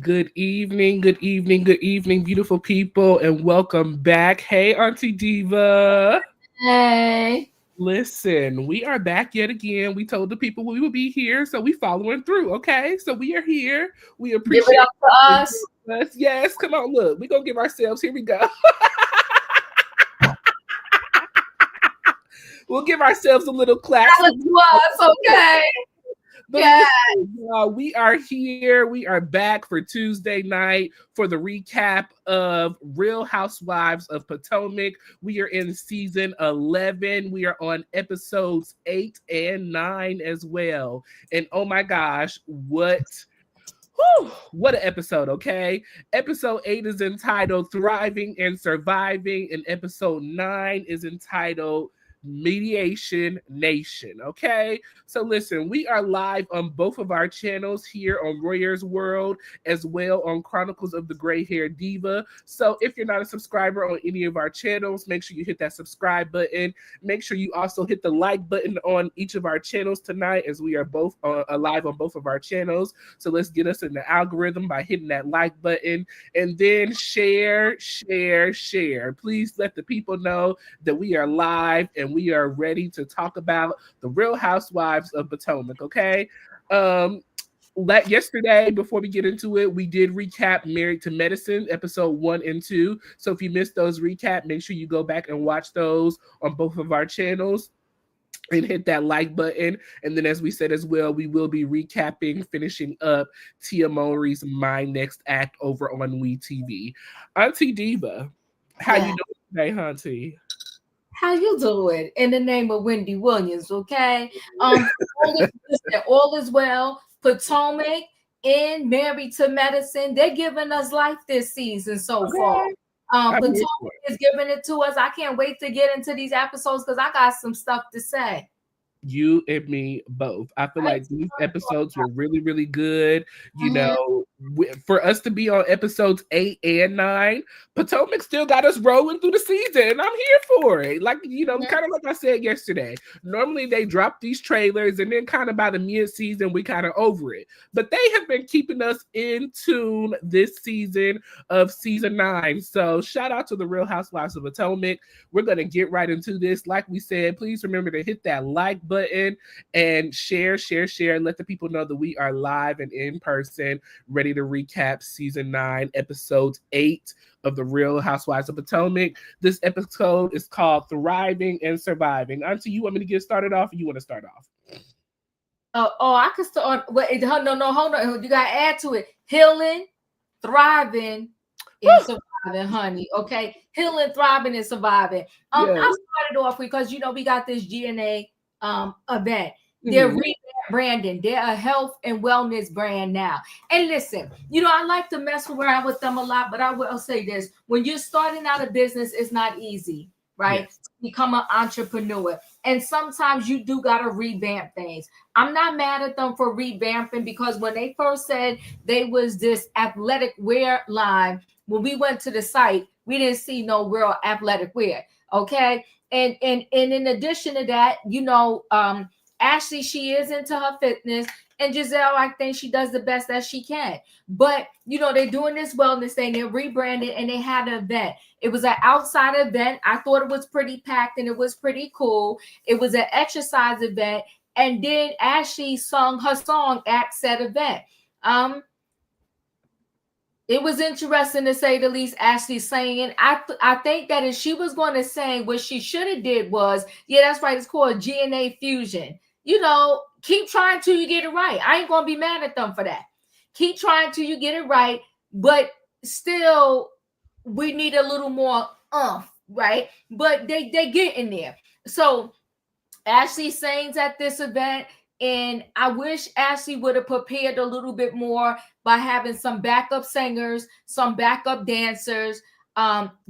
Good evening, good evening, good evening, beautiful people, and welcome back. Hey, Auntie Diva. Hey, Listen, we are back yet again. We told the people we would be here, so we following through. Okay, so we are here. We give it appreciate up for us. us. Yes, come on, look, we gonna give ourselves. Here we go. We'll give ourselves a little clap. Tell it to us, okay? But Yeah. listen, we are here. We are back for Tuesday night for the recap of Real Housewives of Potomac. We are in season 11. We are on episodes 8 and 9 as well. And oh my gosh, what an episode, okay? Episode 8 is entitled Thriving and Surviving, and episode 9 is entitled Mediation Nation, okay? So listen, we are live on both of our channels here on Royaire's World, as well on Chronicles of the Gray Hair Diva. So if you're not a subscriber on any of our channels, make sure you hit that subscribe button. Make sure you also hit the like button on each of our channels tonight, as we are both live on both of our channels. So let's get us in the algorithm by hitting that like button, and then share. Please let the people know that we are live and we are ready to talk about the Real Housewives of Potomac, okay? Yesterday, before we get into it, we did recap Married to Medicine, episode 1 and 2. So if you missed those recap, make sure you go back and watch those on both of our channels and hit that like button. And then, as we said as well, we will be recapping, finishing up Tia Mowry's My Next Act over on WeTV. Auntie Diva, how Yeah. you doing today, Auntie? How you doing? In the name of Wendy Williams, okay? All is well. Potomac and Married to Medicine, they're giving us life this season so far. Potomac is giving it to us. I can't wait to get into these episodes because I got some stuff to say. You and me both. I feel like these episodes were really, really good. You know, for us to be on episodes 8 and 9, Potomac still got us rolling through the season. I'm here for it. Like, you know, kind of like I said yesterday. Normally they drop these trailers and then kind of by the mid-season, we kind of over it. But they have been keeping us in tune this season of season 9. So shout out to the Real Housewives of Potomac. We're going to get right into this. Like we said, please remember to hit that like button and share. Let the people know that we are live and in person, ready to recap season 9, episode 8 of the Real Housewives of Potomac. This episode is called Thriving and Surviving. Auntie, you want me to get started off, or you want to start off? I could start. Wait, no, hold on. You got to add to it. Healing, thriving, and surviving, honey. Okay, healing, thriving, and surviving. I started off because we got this GNA event. They're rebranding. They're a health and wellness brand now. And listen, I like to mess around with them a lot, but I will say this: when you're starting out a business, it's not easy, right? Yes. Become an entrepreneur, and sometimes you do gotta revamp things. I'm not mad at them for revamping, because when they first said they was this athletic wear line, when we went to the site, we didn't see no real athletic wear. Okay. And in addition to that, Ashley, she is into her fitness, and Gizelle, I think she does the best that she can. But they're doing this wellness thing, they're rebranded, and they had an event. It was an outside event. I thought it was pretty packed and it was pretty cool. It was an exercise event, and then Ashley sung her song at said event. It was interesting, to say the least. Ashley saying, I think that if she was going to sing, what she should have did was, that's right, it's called GNA Fusion. Keep trying till you get it right. I ain't going to be mad at them for that. Keep trying till you get it right, but still, we need a little more right? But they get in there. So Ashley sings at this event, and I wish Ashley would have prepared a little bit more by having some backup singers, some backup dancers,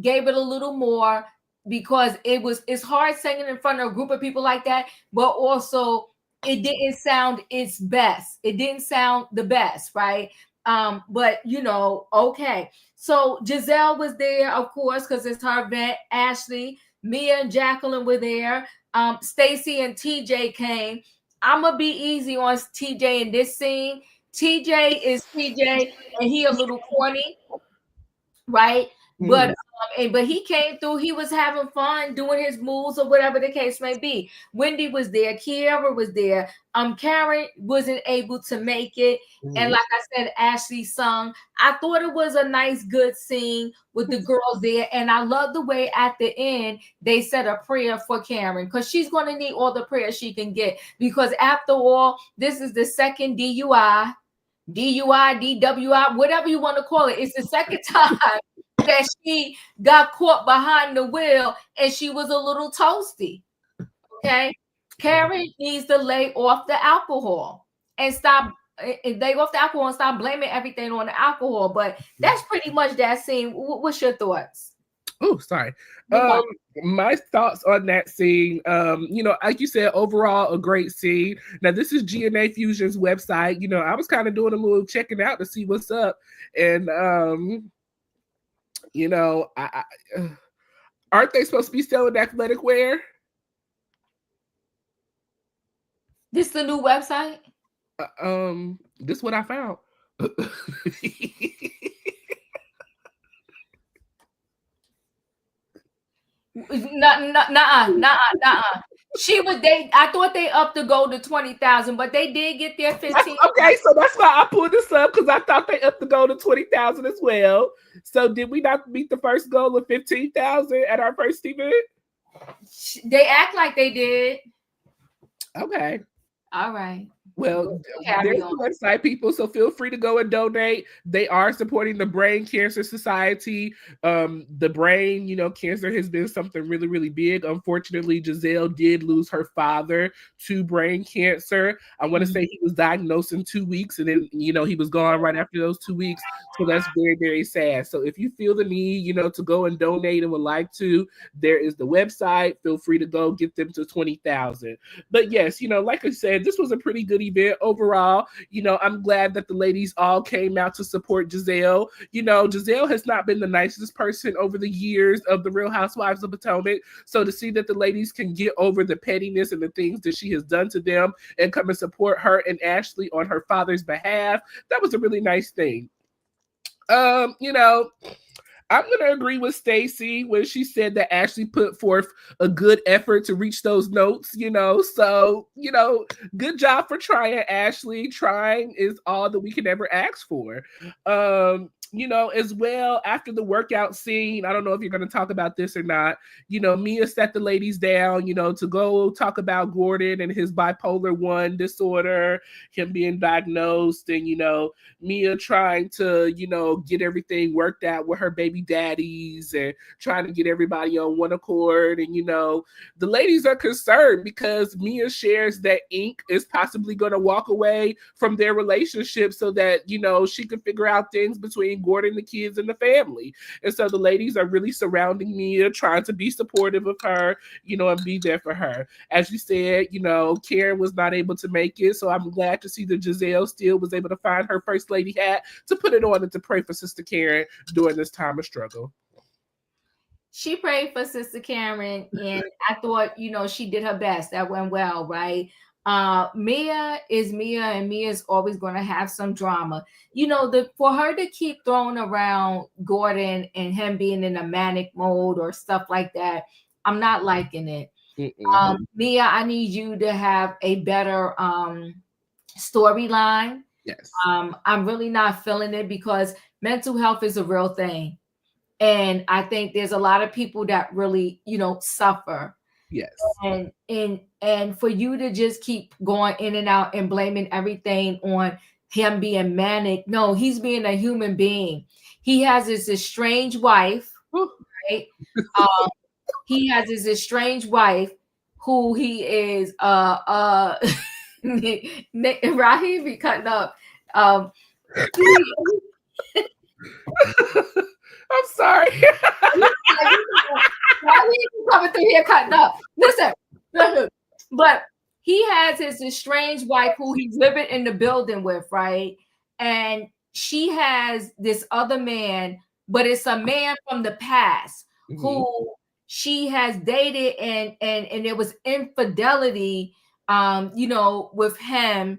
gave it a little more, because it's hard singing in front of a group of people like that, but also it didn't sound its best. It didn't sound the best, right? But okay. So Gizelle was there, of course, because it's her event. Ashley, Mia, and Jacqueline were there. Stacey and TJ came. I'm gonna be easy on TJ in this scene. TJ is TJ, and he a little corny, right? But but he came through. He was having fun doing his moves or whatever the case may be. Wendy was there. Keiarna was there. Karen wasn't able to make it, and like I said, Ashley sung. I thought it was a nice, good scene with the girls there, and I love the way at the end they said a prayer for Karen because she's going to need all the prayer she can get. Because after all, this is the second DUI, DWI, whatever you want to call it. It's the second time that she got caught behind the wheel and she was a little toasty. Okay. Karen needs to lay off the alcohol and stop lay off the alcohol and stop blaming everything on the alcohol. But that's pretty much that scene. What's your thoughts? Oh, sorry. My thoughts on that scene, like you said, overall a great scene. Now this is GNA Fusion's website. I was kind of doing a little checking out to see what's up, and aren't they supposed to be selling athletic wear? This the new website? This is what I found. Nah. She was I thought they upped the goal to 20,000, but they did get their 15. Okay, so that's why I pulled this up because I thought they upped the goal to 20,000 as well. So did we not meet the first goal of 15,000 at our first event? They act like they did. Okay. All right. Well, there's the website, people, so feel free to go and donate. They are supporting the Brain Cancer Society. The brain, cancer has been something really, really big. Unfortunately, Gizelle did lose her father to brain cancer. I want to say he was diagnosed in 2 weeks, and then, he was gone right after those 2 weeks. So that's very, very sad. So if you feel the need, to go and donate and would like to, there is the website. Feel free to go get them to 20,000. But yes, like I said, this was a pretty good event overall. I'm glad that the ladies all came out to support Gizelle. Gizelle has not been the nicest person over the years of the Real Housewives of Potomac. So to see that the ladies can get over the pettiness and the things that she has done to them and come and support her and Ashley on her father's behalf, that was a really nice thing. I'm going to agree with Stacey when she said that Ashley put forth a good effort to reach those notes, So, good job for trying, Ashley. Trying is all that we can ever ask for. As well, after the workout scene, I don't know if you're going to talk about this or not, Mia sat the ladies down, to go talk about Gordon and his bipolar 1 disorder, him being diagnosed, and, Mia trying to, get everything worked out with her baby daddies and trying to get everybody on one accord. And, the ladies are concerned because Mia shares that Ink is possibly going to walk away from their relationship so that, she can figure out things between Gordon, the kids, and the family. And so the ladies are really surrounding Mia, trying to be supportive of her, and be there for her. As you said, Karen was not able to make it. So I'm glad to see that Gizelle still was able to find her first lady hat to put it on and to pray for Sister Karen during this time of struggle. She prayed for Sister Karen, and I thought, she did her best. That went well, right? Mia is Mia, and Mia is always going to have some drama. For her to keep throwing around Gordon and him being in a manic mode or stuff like that, I'm not liking it. Mia, I need you to have a better storyline. Yes. I'm really not feeling it because mental health is a real thing. And I think there's a lot of people that really, suffer. Yes. And for you to just keep going in and out and blaming everything on him being manic. No, he's being a human being. He has this estranged wife, right? He has his estranged wife who he is Raheem be cutting up. I'm sorry. Coming through here cutting up. Listen, but he has his estranged wife who he's living in the building with, right? And she has this other man, but it's a man from the past who she has dated, and it was infidelity, with him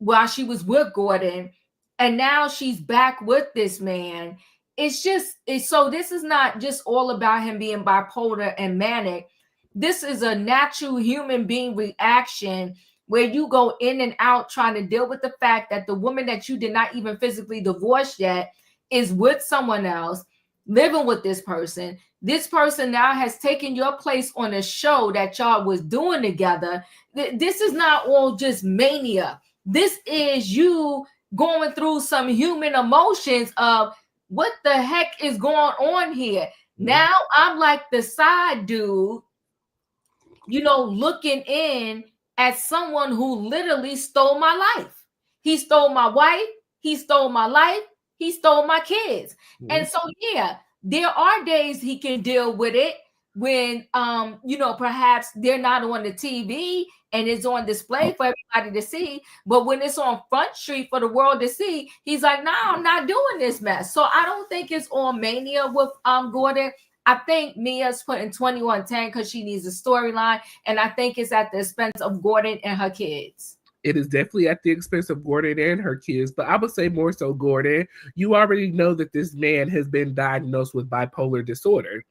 while she was with Gordon, and now she's back with this man. So this is not just all about him being bipolar and manic. This is a natural human being reaction where you go in and out trying to deal with the fact that the woman that you did not even physically divorce yet is with someone else, living with this person. This person now has taken your place on a show that y'all was doing together. This is not all just mania. This is you going through some human emotions of what the heck is going on here. Now I'm like the side dude, looking in at someone who literally stole my life. He stole my wife. He stole my life. He stole my kids. And so, yeah, there are days he can deal with it when, perhaps they're not on the TV and it's on display for everybody to see. But when it's on Front Street for the world to see, he's like, nah, I'm not doing this mess. So I don't think it's all mania with Gordon. I think Mia's putting 20-10 because she needs a storyline. And I think it's at the expense of Gordon and her kids. It is definitely at the expense of Gordon and her kids, but I would say more so Gordon. You already know that this man has been diagnosed with bipolar disorder.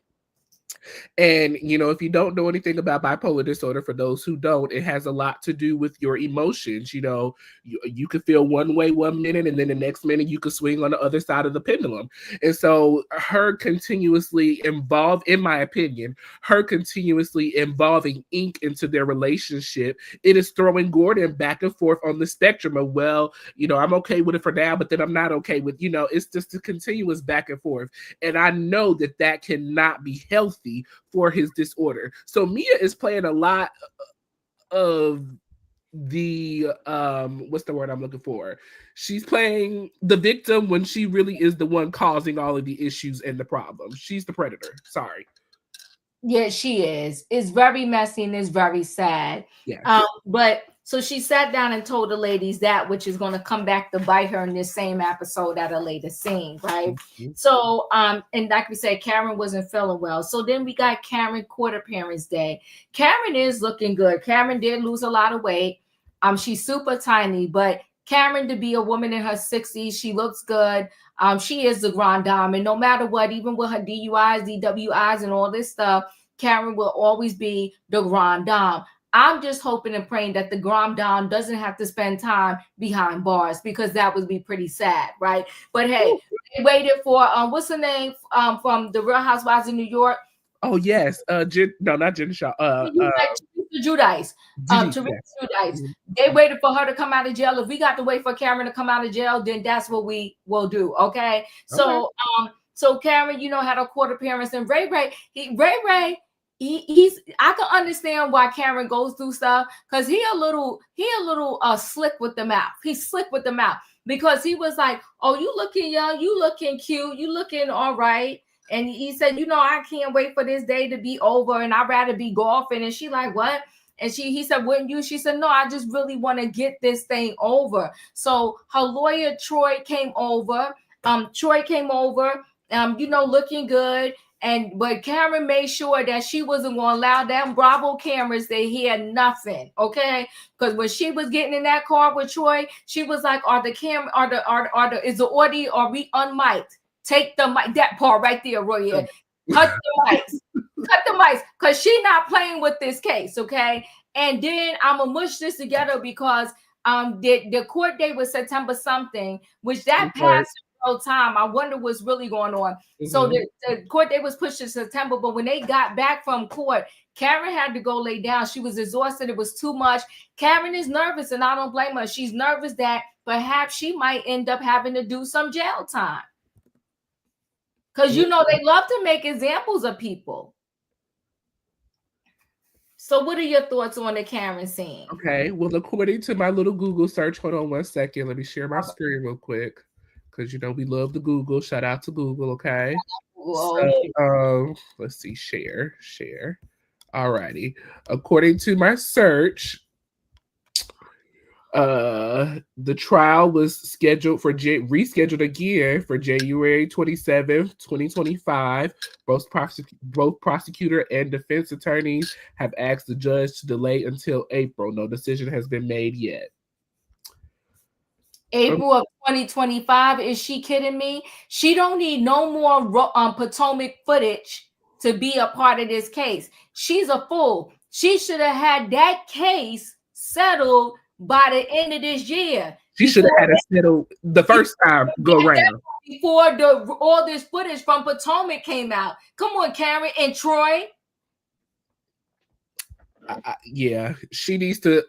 And, if you don't know anything about bipolar disorder, for those who don't, it has a lot to do with your emotions. You could feel one way 1 minute, and then the next minute you could swing on the other side of the pendulum. And so her continuously in my opinion, her continuously involving ink into their relationship, it is throwing Gordon back and forth on the spectrum of, well, I'm okay with it for now, but then I'm not okay with, it's just a continuous back and forth. And I know that cannot be healthy for his disorder. So Mia is playing a lot of the what's the word I'm looking for? She's playing the victim when she really is the one causing all of the issues and the problems. She's the predator. Sorry. Yeah, she is. It's very messy and it's very sad. Yeah. But so she sat down and told the ladies that, which is going to come back to bite her in this same episode at a later scene, right? So, and like we said, Karen wasn't feeling well. So then we got Karen Court Appearance Day. Karen is looking good. Karen did lose a lot of weight. She's super tiny, but Karen, to be a woman in her 60s, she looks good. She is the grand dame, and no matter what, even with her DUIs, DWIs, and all this stuff, Karen will always be the grand dame. I'm just hoping and praying that the grand dame doesn't have to spend time behind bars, because that would be pretty sad, right? But hey, they waited for what's her name from the Real Housewives of New York? Oh yes, not Jen Shaw. Giudice. Teresa Giudice. They waited for her to come out of jail. If we got to wait for Karen to come out of jail, then that's what we will do. Okay. So Karen, had a court appearance, and Ray, he's I can understand why Karen goes through stuff, because he a little slick with the mouth. He's slick with the mouth, because he was like, oh, you looking young, you looking cute, you looking all right. And he said, I can't wait for this day to be over, and I'd rather be golfing. And she like, what? And he said, wouldn't you? She said, no, I just really want to get this thing over. So her lawyer, Troy, came over. Looking good. But Karen made sure that she wasn't going to allow them Bravo cameras to hear nothing, okay? Because when she was getting in that car with Troy, she was like, is the audio, are we unmiked? Take the mic, that part right there, Royaire. Cut the mics, because she not playing with this case, okay? And then I'm gonna mush this together, because the court date was September something, which that passed in real time. I wonder what's really going on. So the court date was pushed to September, but when they got back from court, Karen had to go lay down. She was exhausted. It was too much. Karen is nervous, and I don't blame her. She's nervous that perhaps she might end up having to do some jail time. Because, they love to make examples of people. So what are your thoughts on the Karen scene? Okay. Well, according to my little Google search, hold on 1 second. Let me share my screen real quick. Because, we love the Google. Shout out to Google, okay? So, let's see. Share. All righty. According to my search, the trial was rescheduled again for January 27th, 2025. Both prosecutor and defense attorneys have asked the judge to delay until April. No decision has been made yet. April of 2025. Is she kidding me? She don't need no more Potomac footage to be a part of this case. She's a fool. She should have had that case settled by the end of this year. She should have had it settled the first time go round. Before all this footage from Potomac came out. Come on, Karen and Troy. Yeah, she needs to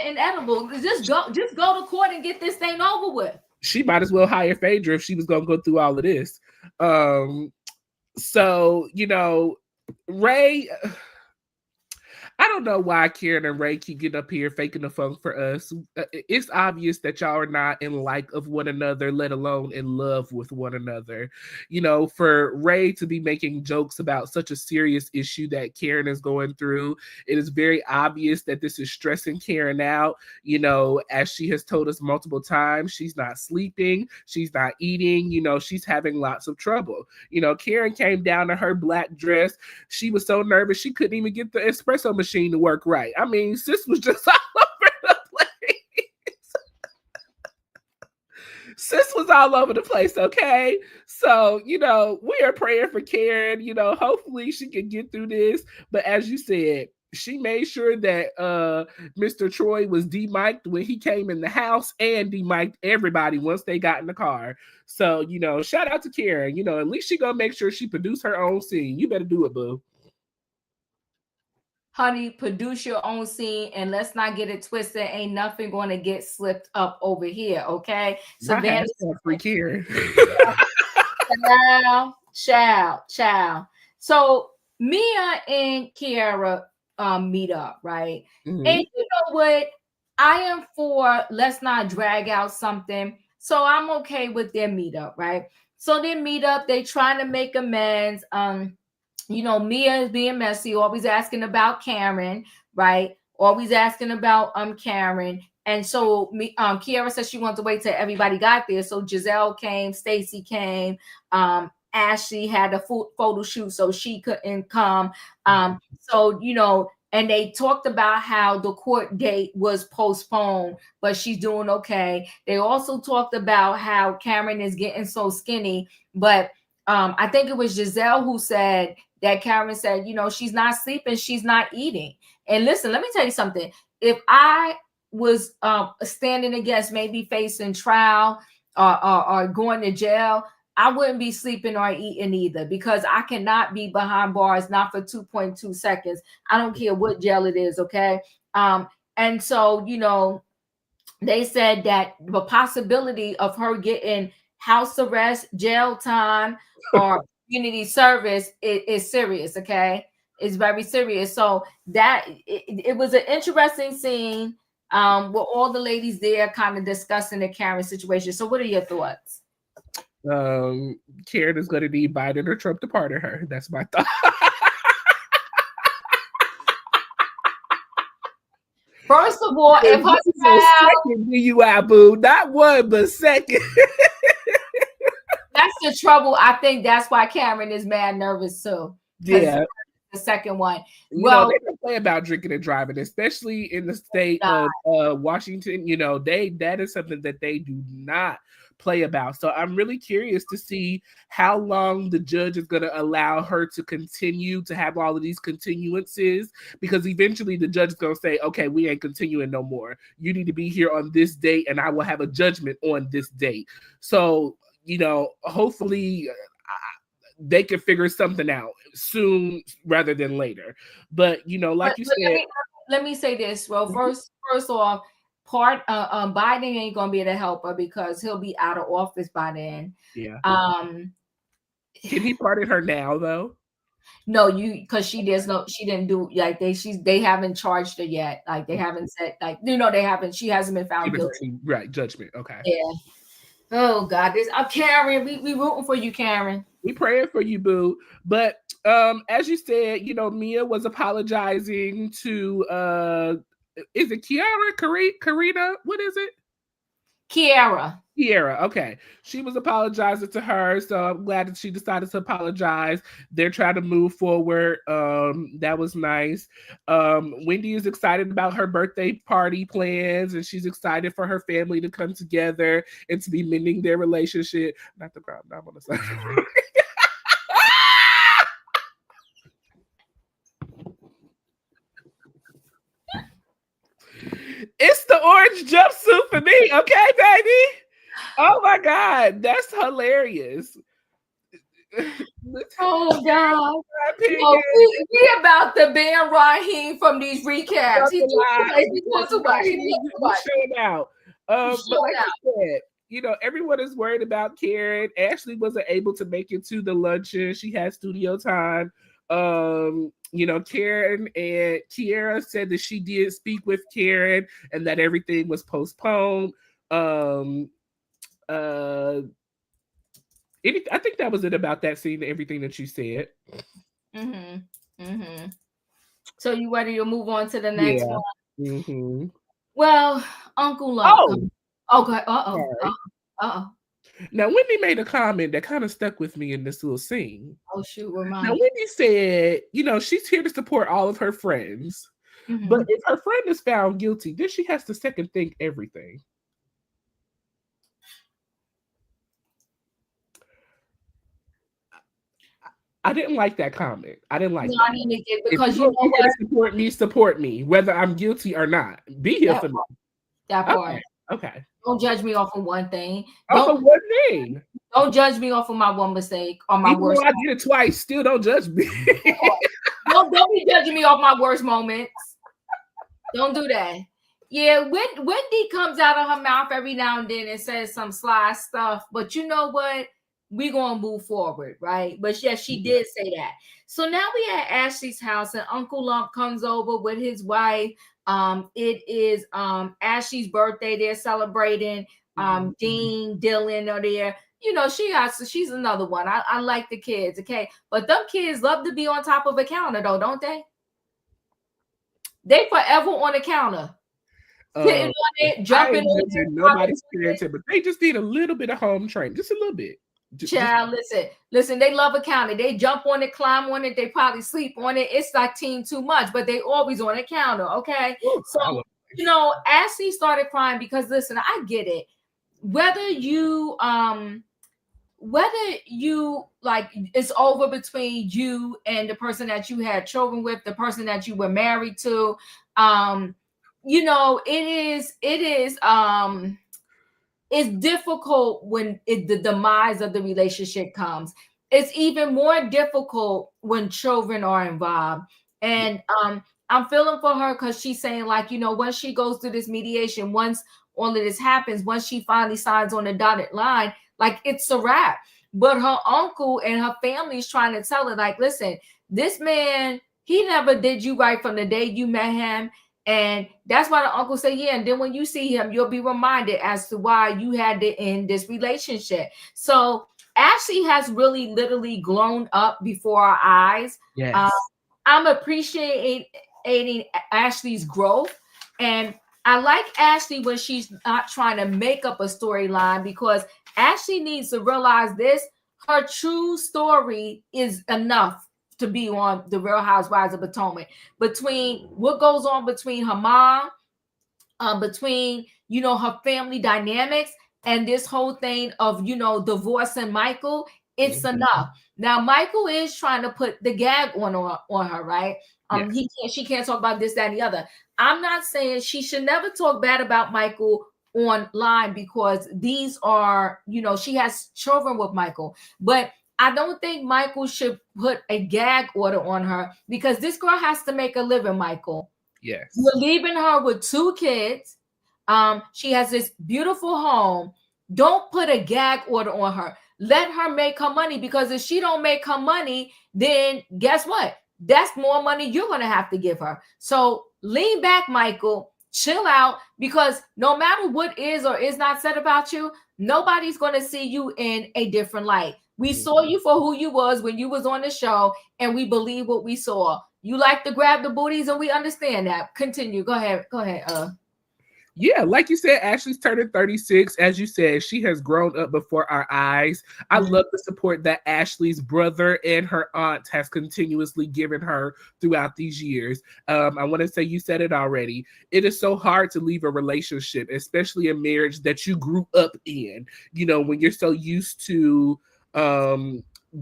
inedible. Just go to court and get this thing over with. She might as well hire Phaedra if she was gonna go through all of this. So Ray, I don't know why Keiarna and Ray keep getting up here faking the funk for us. It's obvious that y'all are not in like of one another, let alone in love with one another. For Ray to be making jokes about such a serious issue that Karen is going through, it is very obvious that this is stressing Karen out. As she has told us multiple times, she's not sleeping, she's not eating, she's having lots of trouble. Karen came down in her black dress. She was so nervous she couldn't even get the espresso machine to work right. I mean, sis was just all over the place. Sis was all over the place, okay? So, we are praying for Karen. Hopefully she can get through this. But as you said, she made sure that Mr. Troy was demiked when he came in the house and demiked everybody once they got in the car. So, shout out to Karen. At least she gonna make sure she produced her own scene. You better do it, boo. Honey, produce your own scene, and let's not get it twisted. Ain't nothing going to get slipped up over here, okay? Savannah, freak here. Ciao. So Mia and Keiarna meet up, right? Mm-hmm. And you know what? I am for let's not drag out something. So I'm okay with their meetup, right? So they meet up. They trying to make amends. Mia is being messy, always asking about Karen, right? Always asking about Karen. And so Keiarna said she wanted to wait till everybody got there. So Gizelle came, Stacey came, Ashley had a photo shoot, so she couldn't come. And they talked about how the court date was postponed, but she's doing okay. They also talked about how Karen is getting so skinny, but I think it was Gizelle who said that Karen said, she's not sleeping, she's not eating. And listen, let me tell you something. If I was standing against maybe facing trial or going to jail, I wouldn't be sleeping or eating either, because I cannot be behind bars, not for 2.2 seconds. I don't care what jail it is, okay? And so, they said that the possibility of her getting house arrest, jail time, or community service is serious, okay? It's very serious. So that it was an interesting scene with all the ladies there kind of discussing the Karen situation. So what are your thoughts? Karen is going to need Biden or Trump to pardon her. That's my thought. First of all, if her second DUI, boo, not one, but second. That's the trouble. I think that's why Karen is mad nervous too. Yeah. The second one. They don't play about drinking and driving, especially in the state of Washington. That is something that they do not play about. So I'm really curious to see how long the judge is going to allow her to continue to have all of these continuances, because eventually the judge is going to say, okay, we ain't continuing no more. You need to be here on this date and I will have a judgment on this date. So, hopefully they can figure something out soon rather than later. But, like you said. Let me say this. Well, first off, Biden ain't gonna be able to help her because he'll be out of office by then. Yeah. Can he pardon her now though? No, because she didn't do like they haven't charged her yet. Like they haven't said they haven't. She hasn't been found guilty. Right, judgment. Okay. Yeah. Oh God, Karen. We rooting for you, Karen. We praying for you, boo. But as you said, Mia was apologizing to is it Keiarna? What is it? Keiarna. Okay. She was apologizing to her, so I'm glad that she decided to apologize. They're trying to move forward. That was nice. Wendy is excited about her birthday party plans, and she's excited for her family to come together and to be mending their relationship. Not the ground, I'm on the side. It's the orange jumpsuit for me, okay, baby? Oh my God, that's hilarious. Oh God. Well, we about to ban Raheem from these recaps. He's too much. Out. But like I said, you know, everyone is worried about Karen. Ashley wasn't able to make it to the luncheon. She had studio time. You know, Karen and Keiarna said that she did speak with Karen and that everything was postponed. I think that was it about that scene, everything that you said. So you ready to move on to the next one? Well, Uncle Lump. Okay. Now, Wendy made a comment that kind of stuck with me in this little scene. Oh, shoot. Remind Now, Wendy said, you know, she's here to support all of her friends. But if her friend is found guilty, then she has to second think everything. I didn't like that comment. I didn't like that. I didn't get because you know what? Support me, whether I'm guilty or not. Be here for me. That part. Okay. Don't judge me off of one thing. Off of one thing. Don't judge me off of my one mistake or my worst. I did it twice. Still don't judge me. don't be judging me off my worst moments. Don't do that. Yeah, Wendy comes out of her mouth every now and then and says some sly stuff, but you know what? We're gonna move forward, right? But yes, she did say that. So now we at Ashley's house, and Uncle Lump comes over with his wife. It is Ashley's birthday. They're celebrating. Dean, Dylan are there. You know, she's another one. I like the kids, okay? But them kids love to be on top of a counter, though, don't they? They forever on the counter. Sitting on it, jumping on it. Nobody's parenting, but they just need a little bit of home training, just a little bit. Child, listen, they love a counter. They jump on it, climb on it, they probably sleep on it. It's like Team Too Much, but they always on a counter, okay? So, you know, Ashley started crying because, listen, I get it. Whether you like it's over between you and the person that you had children with, the person that you were married to, you know, it is it's difficult when the demise of the relationship comes. It's even more difficult when children are involved. And I'm feeling for her because she's saying, like, you know, once she goes through this mediation, once all of this happens, once she finally signs on the dotted line, like, it's a wrap. But her uncle and her family is trying to tell her, like, listen, this man, he never did you right from the day you met him. And that's why the uncle said, yeah. And then when you see him, you'll be reminded as to why you had to end this relationship. So Ashley has really literally grown up before our eyes. Yes. I'm appreciating Ashley's growth. And I like Ashley when she's not trying to make up a storyline, because Ashley needs to realize this. Her true story is enough to be on the Real Housewives of Potomac. Between what goes on between her mom, between, you know, her family dynamics, and this whole thing of, you know, divorcing Michael, it's enough. Now, Michael is trying to put the gag on her, right? She can't talk about this, that, and the other. I'm not saying she should never talk bad about Michael online, because these are, you know, she has children with Michael, but I don't think Michael should put a gag order on her, because this girl has to make a living, Michael. Yes. You're leaving her with 2 kids. She has this beautiful home. Don't put a gag order on her. Let her make her money, because if she don't make her money, then guess what? That's more money you're going to have to give her. So lean back, Michael. Chill out, because no matter what is or is not said about you, nobody's going to see you in a different light. We saw you for who you was when you was on the show, and we believe what we saw. You like to grab the booties, and we understand that. Continue. Go ahead. Yeah, like you said, Ashley's turning 36. As you said, she has grown up before our eyes. I love the support that Ashley's brother and her aunt has continuously given her throughout these years. I want to say you said it already. It is so hard to leave a relationship, especially a marriage that you grew up in. You know, when you're so used to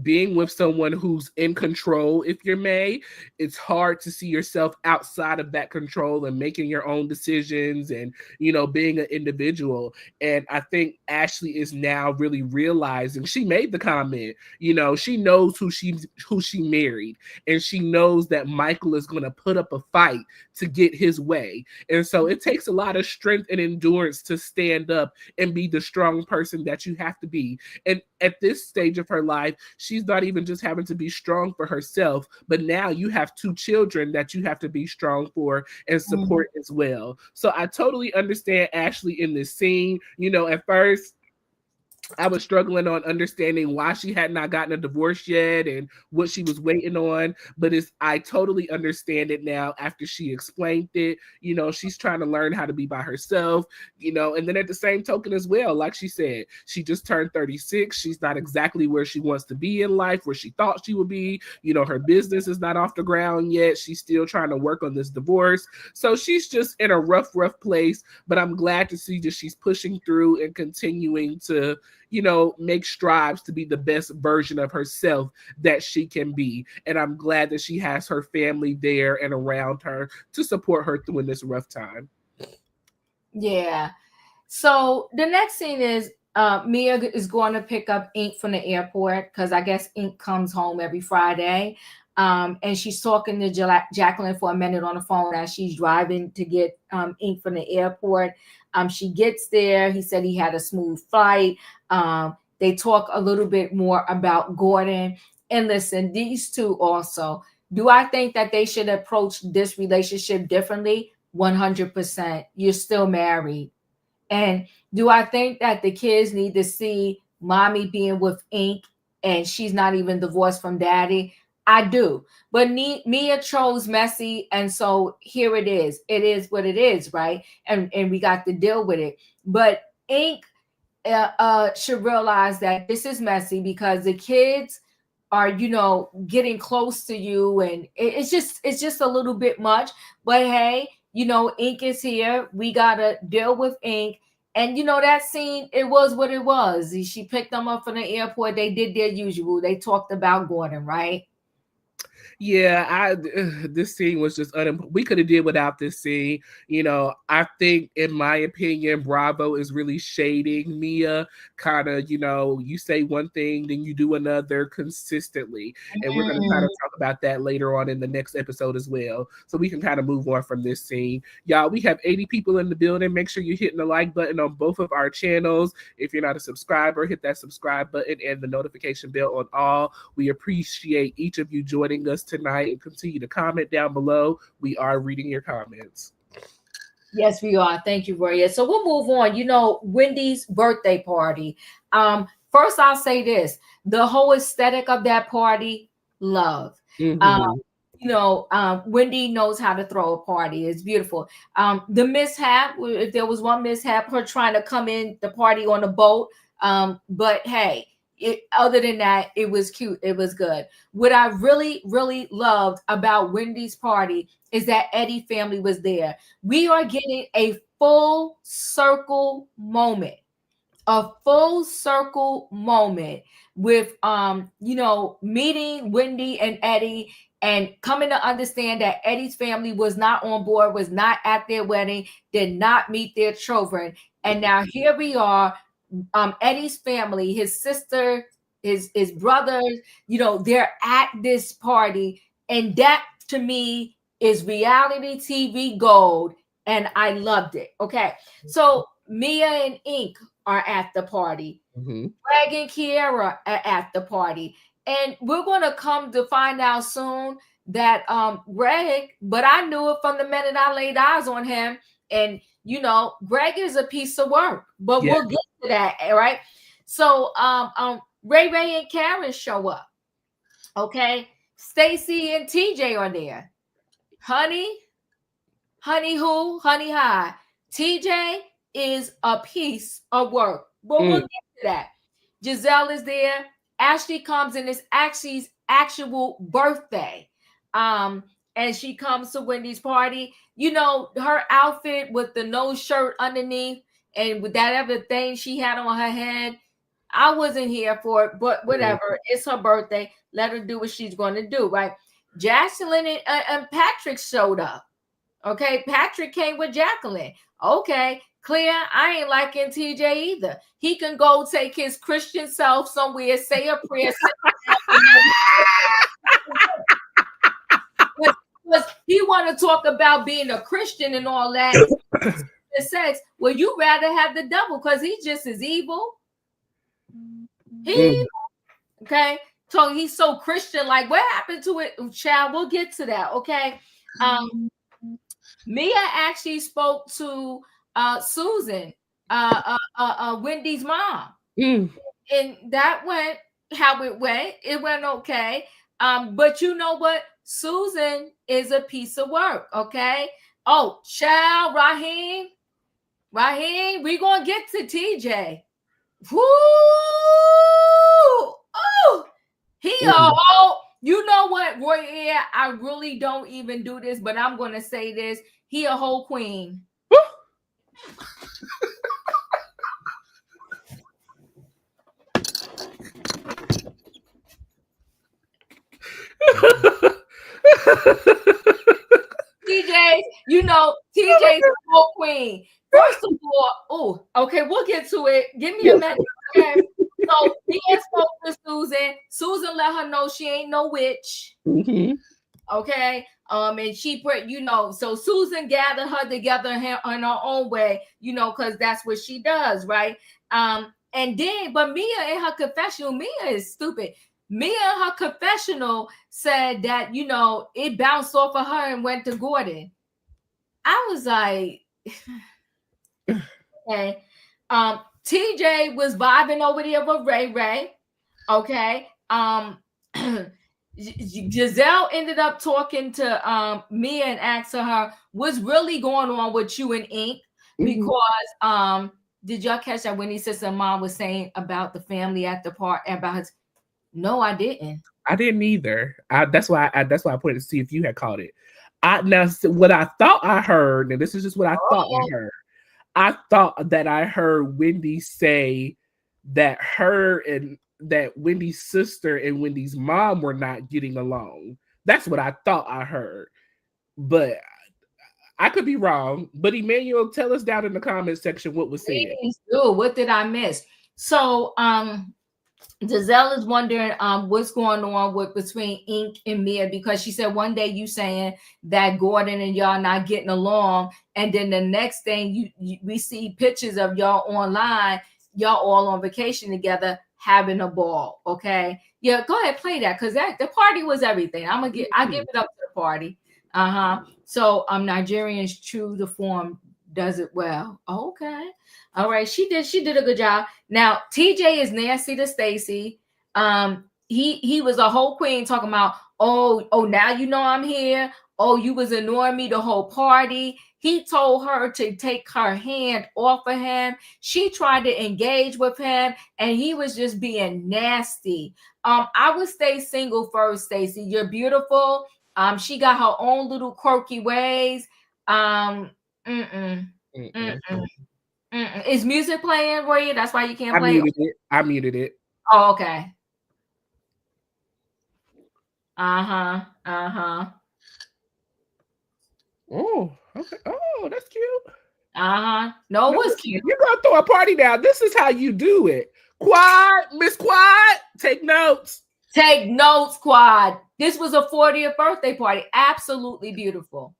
being with someone who's in control. If you're May, it's hard to see yourself outside of that control and making your own decisions and, you know, being an individual. And I think Ashley is now really realizing, she made the comment, you know, she knows who she married, and she knows that Michael is going to put up a fight to get his way. And so it takes a lot of strength and endurance to stand up and be the strong person that you have to be. And at this stage of her life, she's not even just having to be strong for herself, but now you have two children that you have to be strong for and support as well. So I totally understand Ashley in this scene. You know, at first, I was struggling on understanding why she had not gotten a divorce yet and what she was waiting on. But I totally understand it now after she explained it. You know, she's trying to learn how to be by herself, you know, and then at the same token as well, like she said, she just turned 36. She's not exactly where she wants to be in life, where she thought she would be. You know, her business is not off the ground yet. She's still trying to work on this divorce. So she's just in a rough place, but I'm glad to see that she's pushing through and continuing to, you know, make strives to be the best version of herself that she can be. And I'm glad that she has her family there and around her to support her through in this rough time. Yeah. So the next scene is Mia is going to pick up Ink from the airport because I guess Ink comes home every Friday. And she's talking to Jacqueline for a minute on the phone as she's driving to get Ink from the airport. She gets there. He said he had a smooth flight. They talk a little bit more about Gordon. And listen, these two also, do I think that they should approach this relationship differently? 100%. You're still married. And do I think that the kids need to see mommy being with Ink and she's not even divorced from daddy? I do. But Mia chose messy. And so here it is. It is what it is, right? And we got to deal with it. But Ink should realize that this is messy because the kids are, you know, getting close to you. And it's just a little bit much. But hey, you know, Ink is here. We got to deal with Ink. And, you know, that scene, it was what it was. She picked them up from the airport. They did their usual. They talked about Gordon, right? Yeah, this scene was just we could have did without this scene. You know, I think, in my opinion, Bravo is really shading Mia. Kind of, you know, you say one thing, then you do another consistently, and we're going to kind of talk about that later on in the next episode as well. So we can kind of move on from this scene, y'all. We have 80 people in the building. Make sure you're hitting the like button on both of our channels. If you're not a subscriber, hit that subscribe button and the notification bell on all. We appreciate each of you joining us tonight, and continue to comment down below. We are reading your comments. Yes, we are. Thank you, Royaire. So we'll move on. You know, Wendy's birthday party. First, I'll say this: the whole aesthetic of that party, love. You know, Wendy knows how to throw a party. It's beautiful. The mishap, if there was one mishap, her trying to come in the party on a boat. But hey, other than that, it was cute. It was good. What I really, really loved about Wendy's party is that Eddie family was there. We are getting a full circle moment. A full circle moment with you know, meeting Wendy and Eddie and coming to understand that Eddie's family was not on board, was not at their wedding, did not meet their children. And now here we are, Eddie's family, his sister, his brothers, you know, they're at this party. And that to me is reality TV gold. And I loved it. Okay. So Mia and Ink are at the party. Greg and Keiarna are at the party. And we're going to come to find out soon that Greg, but I knew it from the minute I laid eyes on him. And, you know, Greg is a piece of work, but we'll get to that, right? So Ray and Karen show up. Okay. Stacey and TJ are there. Honey who? Honey hi. TJ is a piece of work, but we'll get to that. Gizelle is there. Ashley comes, and it's Ashley's actual birthday. And she comes to Wendy's party. You know, her outfit with the no shirt underneath and with that other thing she had on her head. I wasn't here for it, but whatever. It's her birthday. Let her do what she's going to do, right? Jacqueline and Patrick showed up. Okay, Patrick came with Jacqueline. Okay, clear. I ain't liking TJ either. He can go take his Christian self somewhere, say a prayer. Because he want to talk about being a Christian and all that. Sex. Well, you rather have the devil because he's just as evil. Okay, so he's so Christian. Like, what happened to it, child? We'll get to that. Okay. Mia actually spoke to Susan, Wendy's mom, and that went how it went. It went okay. But you know what? Susan is a piece of work. Okay. Oh, child, Raheem, we gonna get to TJ. Woo! Oh, he a whole. You know what, Royaire? I really don't even do this, but I'm gonna say this. He a whole queen. TJ, you know, TJ's a whole queen. First of all, okay, we'll get to it. Give me a minute. Okay. So he spoke to Susan. Susan let her know she ain't no witch. Okay. And she put, you know, so Susan gathered her together in her own way, you know, because that's what she does, right? And then, but Mia in her confessional, Mia is stupid. Mia in her confessional said that, you know, it bounced off of her and went to Gordon. I was like, okay. TJ was vibing over there with Ray. Okay. Gizelle ended up talking to Mia and asking her what's really going on with you and Ink, because did y'all catch that when he said some mom was saying about the family at the park about his? No, I didn't. I didn't either. That's why I put it to see if you had caught it. Now what I thought I heard, and this is just what I thought I heard. I thought that I heard Wendy say that that Wendy's sister and Wendy's mom were not getting along. That's what I thought I heard. But I could be wrong. But Emmanuel, tell us down in the comments section what was said. Please do. What did I miss? So Gizelle is wondering what's going on between Ink and Mia, because she said one day you saying that Gordon and y'all not getting along, and then the next thing we see pictures of y'all online, y'all all on vacation together having a ball. Okay, yeah, go ahead, play that, because the party was everything. I give it up to the party. So Nigerians true to form does it well. Okay. All right. She did a good job. Now, TJ is nasty to Stacey. He was a whole queen talking about, oh, now you know I'm here. Oh, you was annoying me the whole party. He told her to take her hand off of him. She tried to engage with him, and he was just being nasty. I would stay single first, Stacey. You're beautiful. She got her own little quirky ways. Is music playing for you? That's why you can't play. I muted it. Oh, okay. Oh, okay. Oh, that's cute. No, it was cute. You're gonna throw a party now. This is how you do it. Quad, Miss Quad, take notes. Take notes, Quad. This was a 40th birthday party. Absolutely beautiful.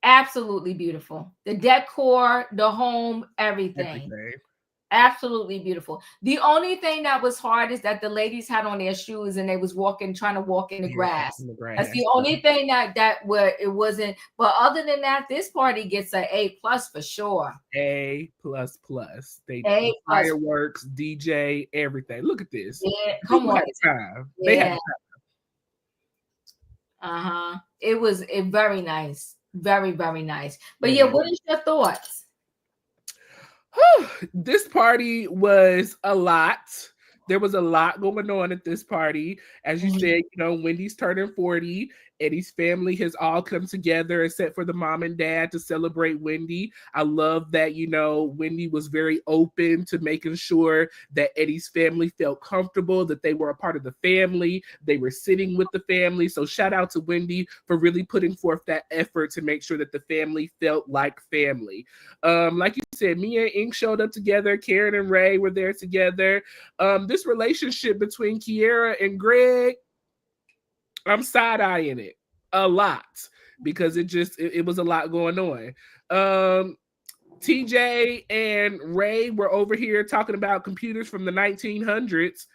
Absolutely beautiful. The decor, the home, everything. Absolutely beautiful. The only thing that was hard is that the ladies had on their shoes and they was trying to walk in the grass. That's the only thing that it wasn't. But other than that, this party gets an A+ for sure. A++. They did fireworks, DJ, everything. Look at this. Yeah, come on. They had time. It was very nice. Very, very nice. But yeah, what is your thoughts? This party was a lot. There was a lot going on at this party. As you said, Wendy's turning 40. Eddie's family has all come together except for the mom and dad to celebrate Wendy. I love that, Wendy was very open to making sure that Eddie's family felt comfortable, that they were a part of the family. They were sitting with the family. So shout out to Wendy for really putting forth that effort to make sure that the family felt like family. Like you said, Mia and Ink showed up together. Karen and Ray were there together. This relationship between Keiarna and Greg, I'm side-eyeing it a lot because it was a lot going on. TJ and Ray were over here talking about computers from the 1900s.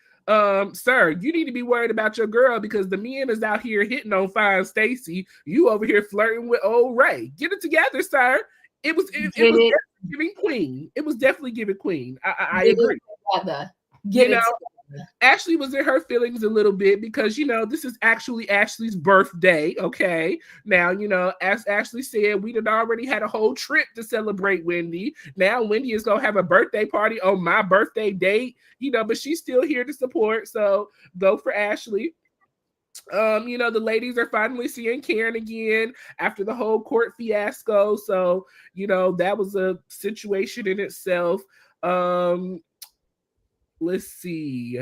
Sir, you need to be worried about your girl because the men is out here hitting on fine Stacey. You over here flirting with old Ray. Get it together, sir. It was definitely giving queen. It was definitely giving queen. I agree. Ashley was in her feelings a little bit because, this is actually Ashley's birthday. Okay. Now, as Ashley said, we had already had a whole trip to celebrate Wendy. Now Wendy is going to have a birthday party on my birthday date, but she's still here to support. So go for Ashley. The ladies are finally seeing Karen again after the whole court fiasco. So, that was a situation in itself. Let's see.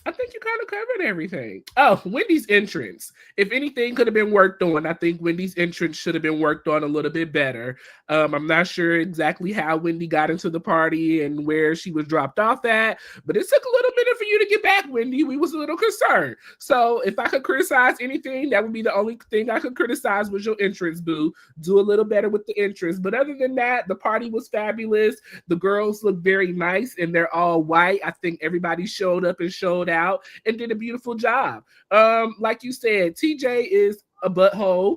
I think you kind of covered everything. Oh, Wendy's entrance. If anything could have been worked on, I think Wendy's entrance should have been worked on a little bit better. I'm not sure exactly how Wendy got into the party and where she was dropped off at, but it took a little minute for you to get back, Wendy. We was a little concerned. So if I could criticize anything, that would be the only thing I could criticize was your entrance, boo. Do a little better with the entrance. But other than that, the party was fabulous. The girls look very nice and they're all white. I think everybody showed up and showed out and did a beautiful job. Like you said, TJ is a butthole.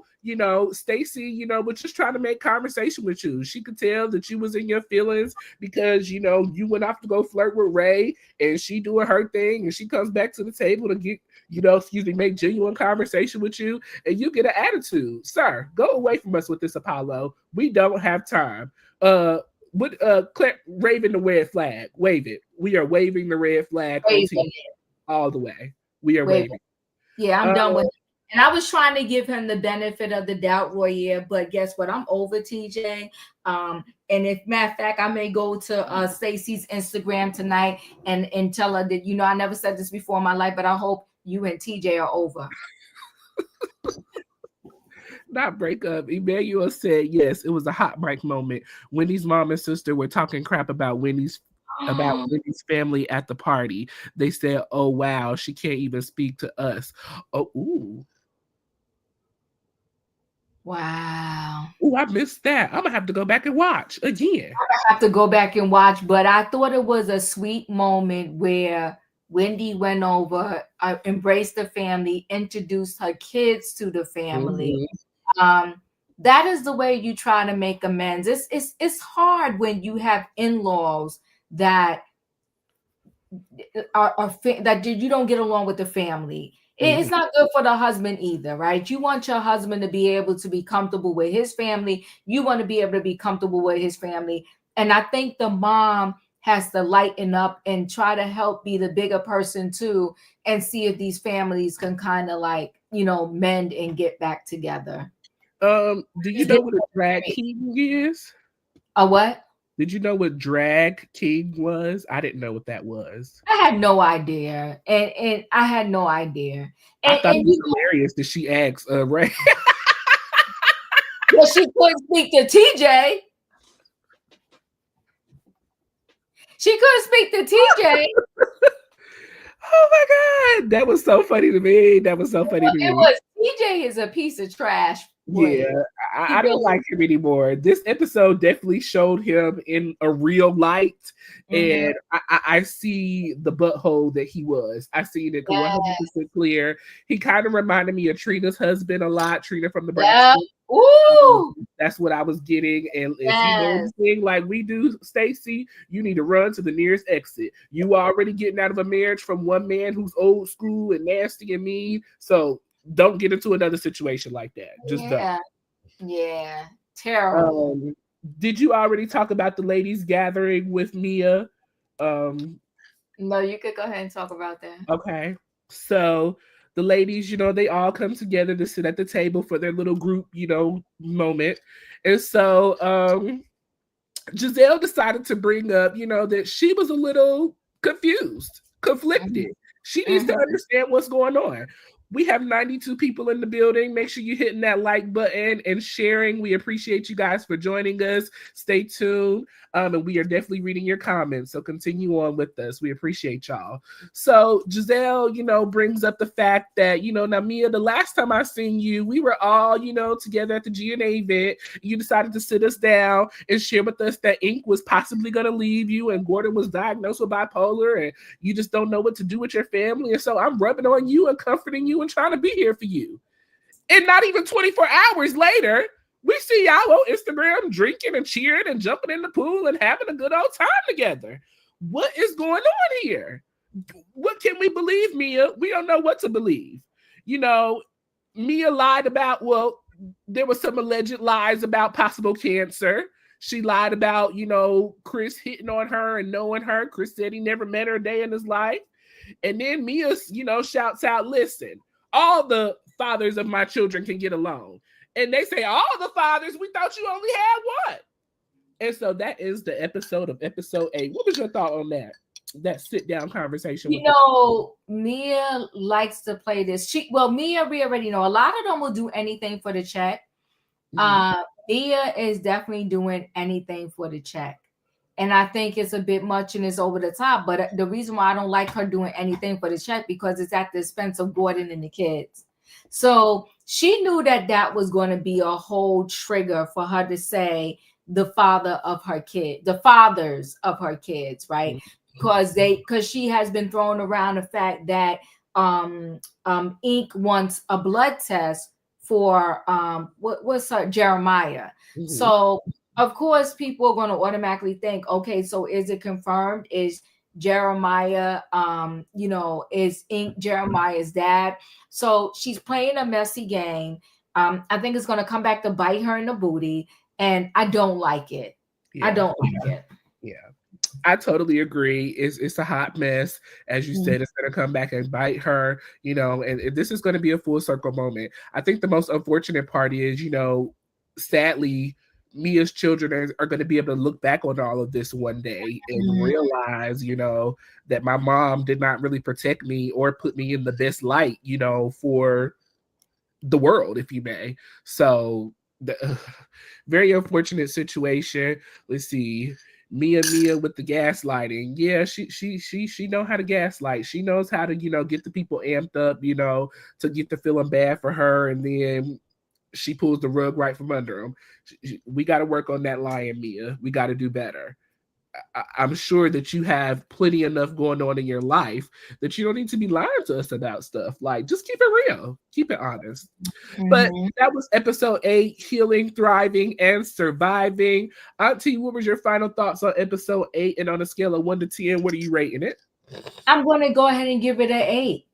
Stacey, was just trying to make conversation with you. She could tell that you was in your feelings because, you went off to go flirt with Ray and she doing her thing and she comes back to the table to get, make genuine conversation with you and you get an attitude. Sir, go away from us with this, Apollo. We don't have time. Waving the red flag. Wave it. We are waving the red flag all the way. We are waving. Yeah, I'm done with it. And I was trying to give him the benefit of the doubt, Royaire, but guess what? I'm over TJ. And if matter of fact, I may go to Stacey's Instagram tonight and tell her that, I never said this before in my life, but I hope you and TJ are over. Not break up. Emmanuel said, yes, it was a hot mic moment. Wendy's mom and sister were talking crap about Wendy's family at the party. They said, oh, wow, she can't even speak to us. Oh, ooh. Wow. Oh, I missed that. I'm going to have to go back and watch again. I have to go back and watch, but I thought it was a sweet moment where Wendy went over, embraced the family, introduced her kids to the family. Mm-hmm. That is the way you try to make amends. It's hard when you have in-laws that that you don't get along with the family. It's not good for the husband either, right? You want your husband to be able to be comfortable with his family. You want to be able to be comfortable with his family. And I think the mom has to lighten up and try to help be the bigger person too, and see if these families can kind of mend and get back together. Do you know what a drag king is? A what? Did you know what drag king was? I didn't know what that was. I had no idea. And I had no idea. I thought it was hilarious that she asked Ray. Well, she couldn't speak to TJ. She couldn't speak to TJ. Oh my God. That was so funny to me. TJ is a piece of trash. Yeah, I don't like him anymore. This episode definitely showed him in a real light, and I see the butthole that he was. I seen it 100% clear. He kind of reminded me of Trina's husband a lot. Trina from the Brand. Ooh, that's what I was getting. And if you know anything like we do, Stacey, you need to run to the nearest exit. You already getting out of a marriage from one man who's old school and nasty and mean. So don't get into another situation like that. Just don't. Yeah. Terrible. Did you already talk about the ladies gathering with Mia? No, you could go ahead and talk about that. Okay. So the ladies, they all come together to sit at the table for their little group, moment. And so Gizelle decided to bring up, that she was a little confused, conflicted. She needs to understand what's going on. We have 92 people in the building. Make sure you're hitting that like button and sharing. We appreciate you guys for joining us. Stay tuned. And we are definitely reading your comments. So continue on with us. We appreciate y'all. So Gizelle, brings up the fact that, now Mia, the last time I seen you, we were all, together at the GNA event. You decided to sit us down and share with us that Ink was possibly going to leave you and Gordon was diagnosed with bipolar and you just don't know what to do with your family. And so I'm rubbing on you and comforting you and trying to be here for you. And not even 24 hours later, we see y'all on Instagram drinking and cheering and jumping in the pool and having a good old time together. What is going on here? What can we believe, Mia? We don't know what to believe. Mia lied about, there was some alleged lies about possible cancer. She lied about, Chris hitting on her and knowing her. Chris said he never met her a day in his life. And then Mia, shouts out, listen, all the fathers of my children can get along. And they say, all the fathers, we thought you only had one. And so that is the episode of episode 8. What was your thought on that? That sit down conversation? Mia likes to play this. Mia, we already know a lot of them will do anything for the check. Mia is definitely doing anything for the check. And I think it's a bit much and it's over the top. But the reason why I don't like her doing anything for the check, because it's at the expense of Gordon and the kids. So she knew that was going to be a whole trigger for her to say the fathers of her kids, right? Because she has been throwing around the fact that Ink wants a blood test for what's her Jeremiah. So of course, people are going to automatically think, okay, so is it confirmed? Is Jeremiah, is Ink Jeremiah's dad? So she's playing a messy game. I think it's going to come back to bite her in the booty, and I don't like it. Yeah. I don't like it. Yeah. I totally agree. It's a hot mess. As you said, it's going to come back and bite her, and this is going to be a full circle moment. I think the most unfortunate part is, sadly, Mia's children are going to be able to look back on all of this one day and realize, that my mom did not really protect me or put me in the best light, for the world, if you may. So, very unfortunate situation. Let's see. Mia with the gaslighting. Yeah, she know how to gaslight. She knows how to, get the people amped up, to get to feeling bad for her, and then she pulls the rug right from under them. We got to work on that lying, Mia. We got to do better. I'm sure that you have plenty enough going on in your life that you don't need to be lying to us about stuff. Like, just keep it real. Keep it honest. But that was episode 8, Healing, Thriving, and Surviving. Auntie, what was your final thoughts on episode 8? And on a scale of 1 to 10, what are you rating it? I'm going to go ahead and give it an 8.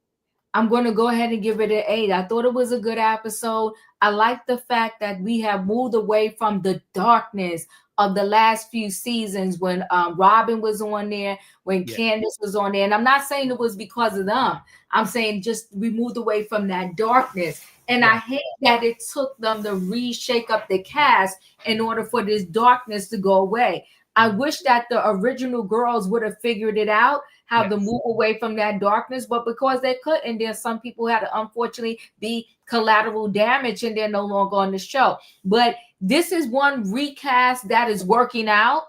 I thought it was a good episode. I like the fact that we have moved away from the darkness of the last few seasons when Robin was on there, when Candace was on there. And I'm not saying it was because of them. I'm saying just we moved away from that darkness. And I hate that it took them to reshake up the cast in order for this darkness to go away. I wish that the original girls would have figured it out, how to move away from that darkness, but because they couldn't, then some people had to unfortunately be collateral damage and they're no longer on the show. But this is one recast that is working out.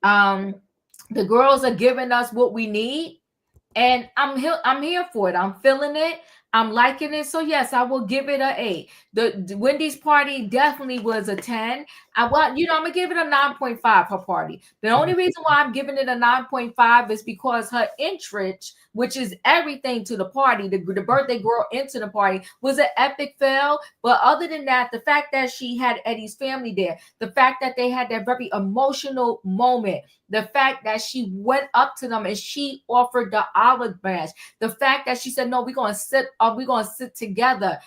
The girls are giving us what we need, and I'm here for it. I'm feeling it. I'm liking it. So yes, I will give it an 8. The Wendy's party definitely was a 10. I'm gonna give it a 9.5. Her party. The only reason why I'm giving it a 9.5 is because her entrance, which is everything to the party, the birthday girl into the party, was an epic fail. But other than that, the fact that she had Eddie's family there, the fact that they had that very emotional moment, the fact that she went up to them and she offered the olive branch, the fact that she said, no, we're gonna sit together.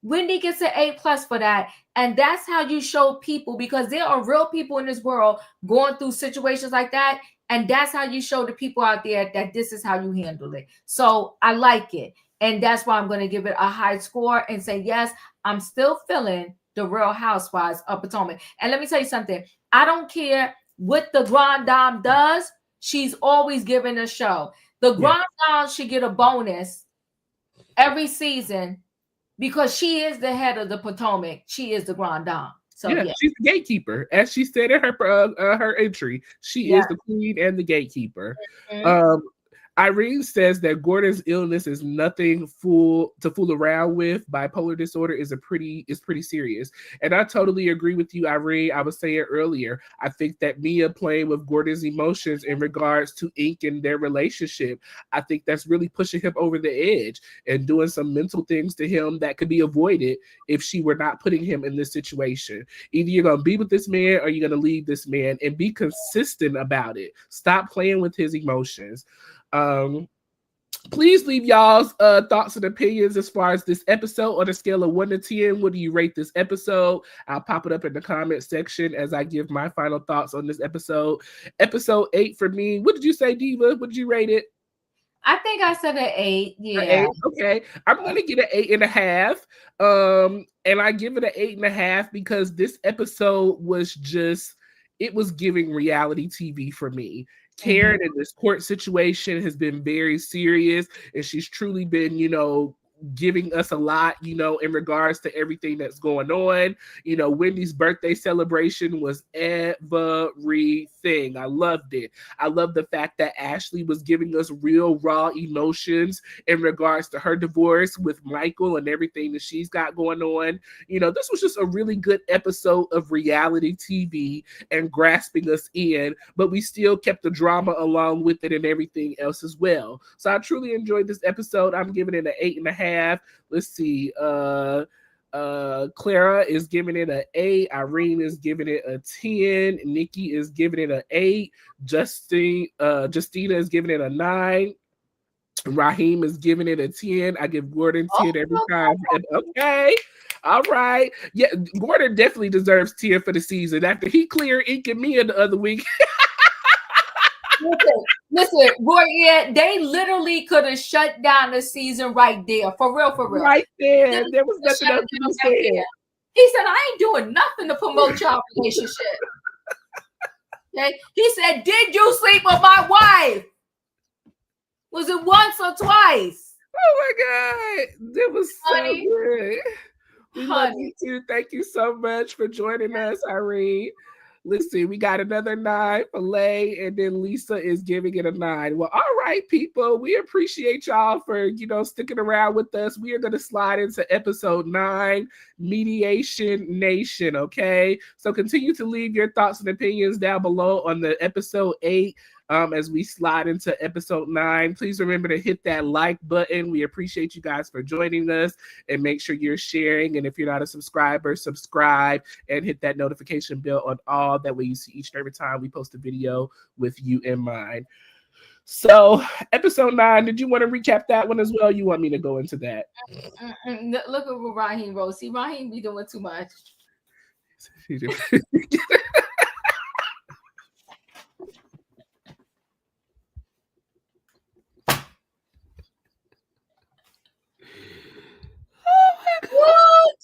Wendy gets an A+ for that. And that's how you show people, because there are real people in this world going through situations like that. And that's how you show the people out there that this is how you handle it. So I like it. And that's why I'm going to give it a high score and say, yes, I'm still feeling the Real Housewives of Potomac. And let me tell you something. I don't care what the Grand Dame does. She's always giving a show. The Grand Dame should get a bonus every season, because she is the head of the Potomac. She is the Grand Dame. So yeah, she's the gatekeeper, as she said in her entry. She is the queen and the gatekeeper. Mm-hmm. Irene says that Gordon's illness is nothing to fool around with. Bipolar disorder is pretty serious. And I totally agree with you, Irene. I was saying earlier, I think that Mia playing with Gordon's emotions in regards to Ink and their relationship, I think that's really pushing him over the edge and doing some mental things to him that could be avoided if she were not putting him in this situation. Either you're going to be with this man or you're going to leave this man, and be consistent about it. Stop playing with his emotions. Please leave y'all's thoughts and opinions as far as this episode on a scale of 1 to 10. What do you rate this episode? I'll pop it up in the comment section as I give my final thoughts on this episode. Episode 8 for me. What did you say, Diva? What did you rate it? I think I said an 8. Yeah. 8? Okay. I'm gonna get an 8.5. And I give it an 8.5 because this episode was just, it was giving reality TV for me. Karen in this court situation has been very serious, and she's truly been, giving us a lot, in regards to everything that's going on. Wendy's birthday celebration was everything. I loved it. I love the fact that Ashley was giving us real raw emotions in regards to her divorce with Michael and everything that she's got going on. This was just a really good episode of reality TV and grasping us in, but we still kept the drama along with it and everything else as well. So I truly enjoyed this episode. I'm giving it an 8.5. Let's see. Clara is giving it an 8. Irene is giving it a 10. Nikki is giving it an 8. Justina is giving it a 9. Raheem is giving it a 10. I give Gordon 10 every time. Okay. All right. Yeah, Gordon definitely deserves 10 for the season after he cleared Ink and Mia the other week. Listen, Royaire, they literally could have shut down the season right there. For real. Right there. There was nothing else to be said. He said, I ain't doing nothing to promote y'all relationship. Okay? He said, did you sleep with my wife? Was it once or twice? Oh my God. That was so good. We love you too. Thank you so much for joining us, Irene. Listen, we got another 9 for Lay, and then Lisa is giving it a 9. Well, all right, people. We appreciate y'all for, sticking around with us. We are going to slide into episode 9, Mediation Nation, okay? So continue to leave your thoughts and opinions down below on the episode 8. As we slide into episode 9, please remember to hit that like button. We appreciate you guys for joining us, and make sure you're sharing. And if you're not a subscriber, subscribe and hit that notification bell on all. That way you see each and every time we post a video with you in mind. So episode 9, did you want to recap that one as well? You want me to go into that? Look at what Raheem wrote. See, Raheem be doing too much.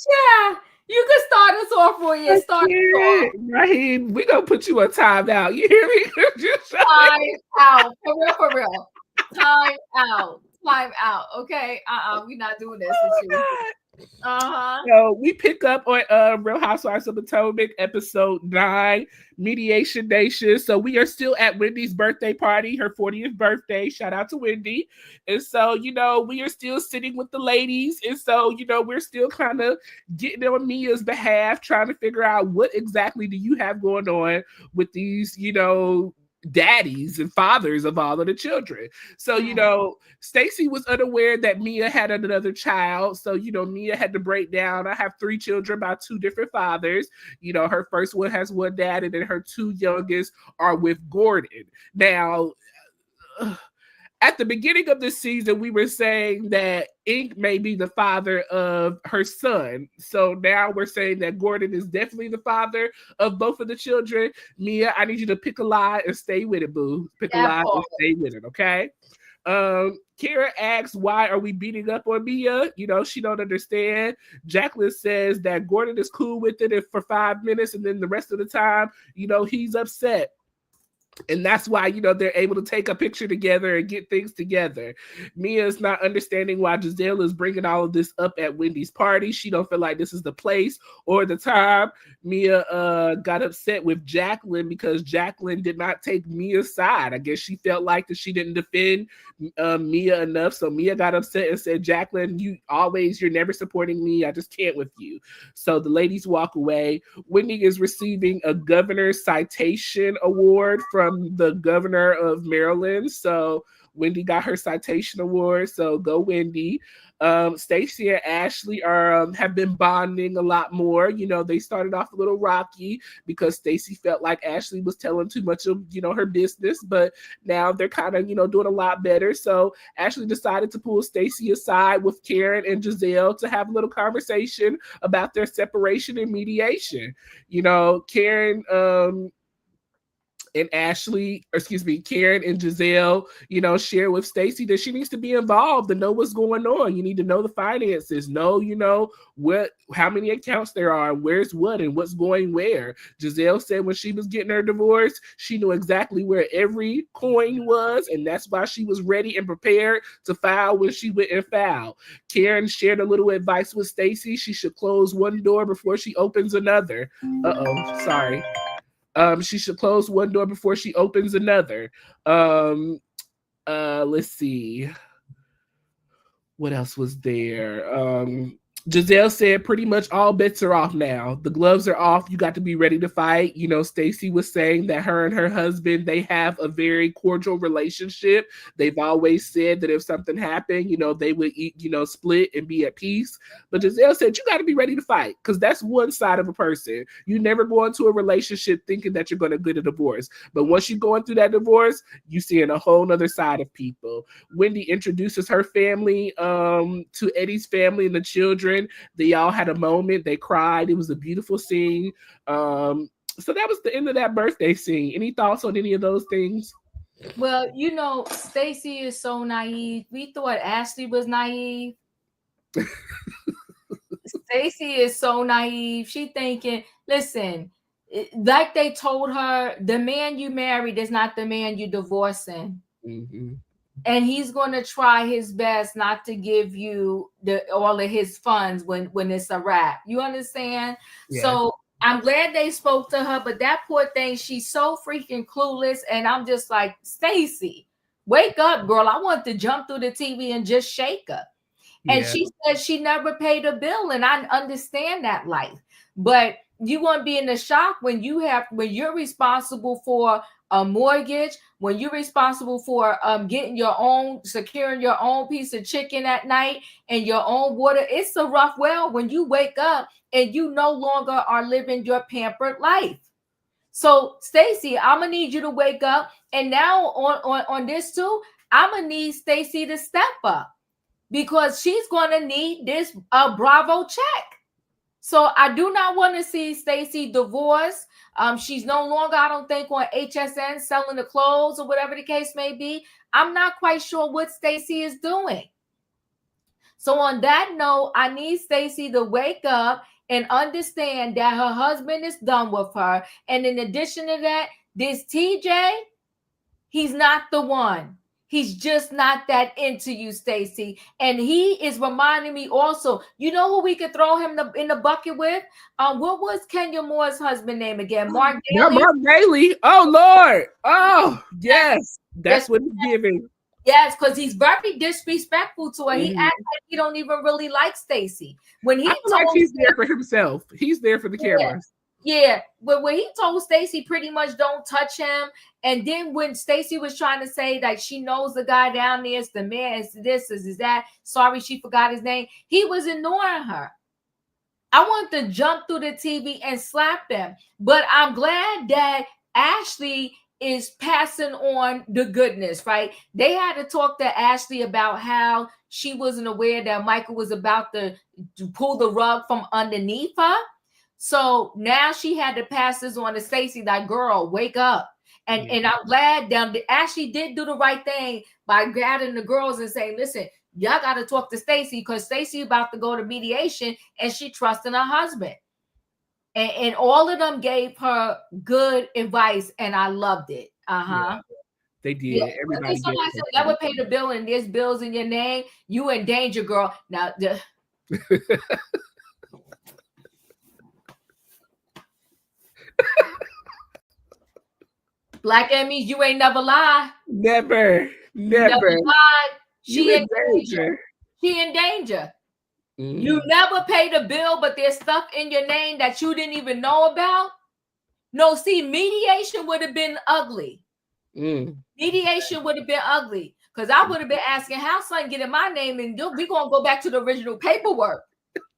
Yeah, you can start us off for you. Start us off. Raheem, we gonna put you on timeout. You hear me? Time out. For real. Time out. Okay. We're not doing this with you. So we pick up on Real Housewives of Potomac episode 9, Mediation Nation. So we are still at Wendy's birthday party, her 40th birthday. Shout out to Wendy. And so, we are still sitting with the ladies. And so, we're still kind of getting on Mia's behalf, trying to figure out what exactly do you have going on with these, daddies and fathers of all of the children. So, Stacey was unaware that Mia had another child. So, Mia had to break down. I have 3 children by 2 different fathers. Her first one has one dad, and then her 2 youngest are with Gordon. Now, at the beginning of this season, we were saying that Ink may be the father of her son. So now we're saying that Gordon is definitely the father of both of the children. Mia, I need you to pick a lie and stay with it, boo. Pick a lie and stay with it, okay? Kara asks, why are we beating up on Mia? You know, she don't understand. Jacqueline says that Gordon is cool with it for 5 minutes, and then the rest of the time, you know, he's upset. And that's why, you know, they're able to take a picture together and get things together. Mia's not understanding why Gizelle is bringing all of this up at Wendy's party. She don't feel like this is the place or the time. Mia got upset with Jacqueline because Jacqueline did not take Mia's side. I guess she felt like that she didn't defend Mia enough. So Mia got upset and said, Jacqueline, you're never supporting me. I just can't with you. So the ladies walk away. Wendy is receiving a governor's citation award from the governor of Maryland. So Wendy got her citation award. So go Wendy. Stacey and Ashley have been bonding a lot more. You know, they started off a little rocky because Stacey felt like Ashley was telling too much of, you know, her business, but now they're kind of, you know, doing a lot better. So Ashley decided to pull Stacey aside with Karen and Gizelle to have a little conversation about their separation and mediation. You know, Karen and Karen and Gizelle, you know, share with Stacey that she needs to be involved and know what's going on. You need to know the finances, know, you know, how many accounts there are, where's what, and what's going where. Gizelle said when she was getting her divorce, she knew exactly where every coin was, and that's why she was ready and prepared to file when she went and filed. Karen shared a little advice with Stacey. She should close one door before she opens another. Sorry. She should close one door before she opens another. Let's see. What else was there? Gizelle said pretty much all bets are off now. The gloves are off. You got to be ready to fight. You know, Stacey was saying that her and her husband, they have a very cordial relationship. They've always said that if something happened, you know, they would split and be at peace. But Gizelle said, you got to be ready to fight because that's one side of a person. You never go into a relationship thinking that you're going to get a divorce. But once you're going through that divorce, you're seeing a whole other side of people. Wendy introduces her family to Eddie's family and the children. They all had a moment. They cried. It was a beautiful scene. So that was the end of that birthday scene. Any thoughts on any of those things? Well, you know, Stacey is so naive. We thought Ashley was naive. Stacey is so naive. She thinking, listen, like they told her, the man you married is not the man you divorcing. Mm-hmm. And he's going to try his best not to give you all of his funds when it's a wrap. You understand? Yeah. So I'm glad they spoke to her, but that poor thing, she's so freaking clueless. And I'm just like, Stacey, wake up, girl. I want to jump through the TV and just shake her. Yeah. And she said she never paid a bill. And I understand that life. But you want to be in the shock when you're responsible for a mortgage, when you're responsible for securing your own piece of chicken at night and your own water. It's a rough world when you wake up and you no longer are living your pampered life. So Stacey, I'm gonna need you to wake up. And now on this too, I'm gonna need Stacey to step up because she's gonna need this Bravo check. So I do not want to see Stacey divorced. She's no longer, I don't think, on HSN selling the clothes or whatever the case may be. I'm not quite sure what Stacey is doing. So on that note, I need Stacey to wake up and understand that her husband is done with her. And in addition to that, this TJ, he's not the one. He's just not that into you, Stacey. And he is reminding me also, you know who we could throw him in the bucket with? What was Kenya Moore's husband name again? Mark Daly? Yeah, Mark Daly. Oh, Lord. Oh, yes. That's what he's giving. Yes, because he's very disrespectful to her. Mm-hmm. He acts like he don't even really like Stacey. When he he's there for himself. He's there for the cameras. Yeah, but when he told Stacey pretty much don't touch him, and then when Stacey was trying to say that she knows the guy down there, is the man, is this, is that, sorry she forgot his name, he was ignoring her. I want to jump through the TV and slap them, but I'm glad that Ashley is passing on the goodness, right? They had to talk to Ashley about how she wasn't aware that Michael was about to pull the rug from underneath her. So now she had to pass this on to Stacey, like, girl, wake up. And I'm glad that Ashley did do the right thing by gathering the girls and saying, listen, y'all got to talk to Stacey because Stacey about to go to mediation and she trusting her husband. And all of them gave her good advice, and I loved it. Yeah, they did. Yeah. Everybody Somebody said, never pay the bill and there's bills in your name. You in danger, girl. Now, Black Emmys, you ain't never lied. Never lied. She in danger. She in danger. You never paid a bill, but there's stuff in your name that you didn't even know about. No, see, mediation would have been ugly. Mediation would have been ugly because I would have been asking how son get in my name, and we're gonna go back to the original paperwork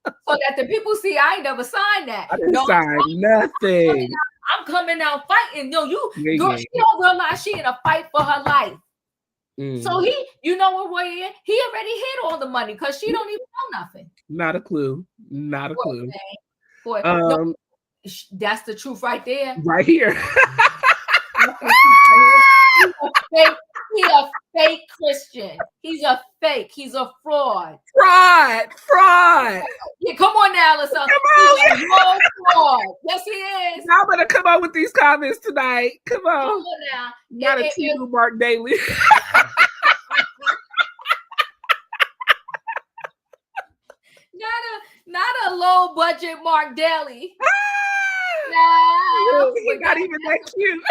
so that the people see I ain't never signed that. I didn't sign nothing. I'm coming out fighting. No, she don't realize she in a fight for her life. So he, you know what, Royaire? He already hid all the money because she don't even know nothing. Not a clue. Not a clue. Boy, no, that's the truth right there. Right here. He's a fake Christian. He's a fake. He's a fraud. Fraud. Yeah, come on now, Alyssa. Come on. He's a fraud. Yes, he is. Y'all better come on with these comments tonight. Come on now. Not a T.U. Mark Daly. Not a low budget Mark Daly. No, he's not even that cute.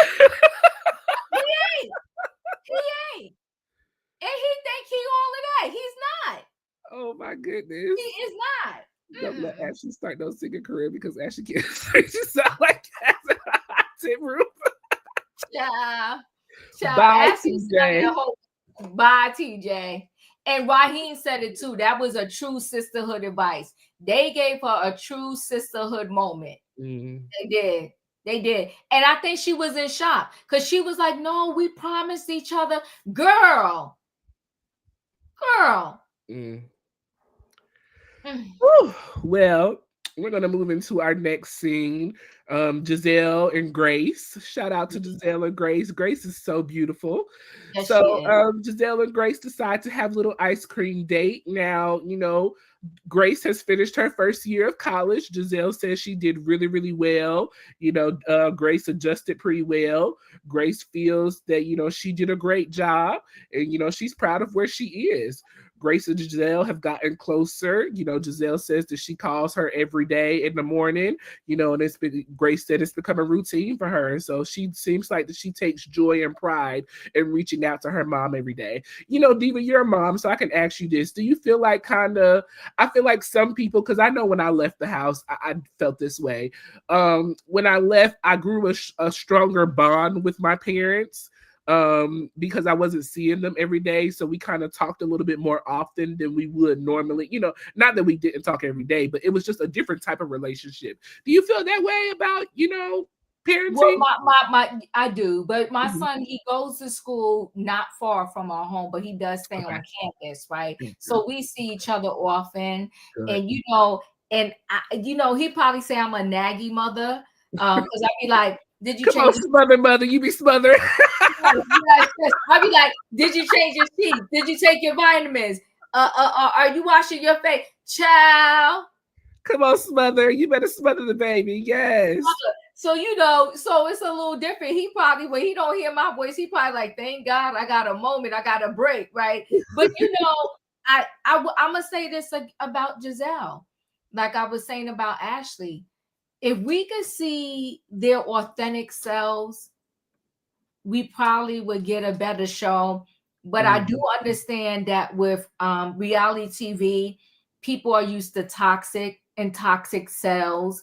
He ain't. And he think he all of that. He's not. Oh my goodness. He is not. Don't let Ashley start no singing career because Ashley can't sing. She sound like that in a hot tip room. Bye, TJ. Bye, TJ. And Raheem said it too. That was a true sisterhood advice. They gave her a true sisterhood moment. They did. And I think she was in shock because she was like, no, we promised each other. Girl. Well, we're going to move into our next scene. Gizelle and Grace. Shout out to Gizelle and Grace. Grace is so beautiful. Yes, so Gizelle and Grace decide to have a little ice cream date. Now, Grace has finished her first year of college. Gizelle says she did really, really well. Grace adjusted pretty well. Grace feels that, she did a great job and, she's proud of where she is. Grace and Gizelle have gotten closer. Gizelle says that she calls her every day in the morning, and Grace said it's become a routine for her. So she seems like that she takes joy and pride in reaching out to her mom every day. Diva, you're a mom, so I can ask you this. Do you feel like I feel like some people, because I know when I left the house, I felt this way. When I left, I grew a stronger bond with my parents. Because I wasn't seeing them every day. So we kind of talked a little bit more often than we would normally, not that we didn't talk every day, but it was just a different type of relationship. Do you feel that way about, parenting? Well, I do, but my son, he goes to school not far from our home, but he does stay on campus, right? So we see each other often. Good. And he probably say I'm a naggy mother, because I'd be like, did you change mother? You be smothered. I'd be like, did you change your sheets? Did you take your vitamins? Are you washing your face? Child. Come on, smother. You better smother the baby. Yes. So, so it's a little different. He probably, when he don't hear my voice, he probably like, thank God I got a moment. I got a break, right? But, I'm going to say this about Gizelle. Like I was saying about Ashley. If we could see their authentic selves, we probably would get a better show. But I do understand that with reality TV, people are used to toxic cells.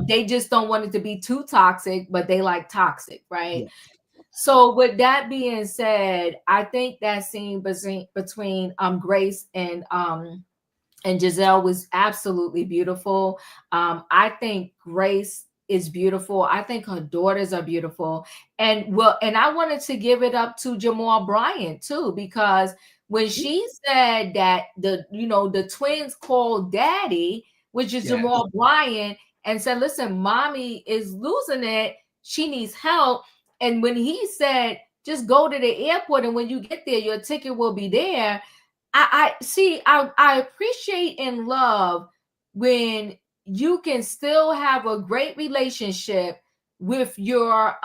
They just don't want it to be too toxic, but they like toxic, right? Yeah. So with that being said, I think that scene between Grace and Gizelle was absolutely beautiful. I think Grace is beautiful. I think her daughters are beautiful. And I wanted to give it up to Jamal Bryant too, because when she said that the twins called daddy, which is Jamal Bryant, and said, listen, mommy is losing it. She needs help. And when he said, just go to the airport, and when you get there, your ticket will be there. I appreciate and love when you can still have a great relationship with your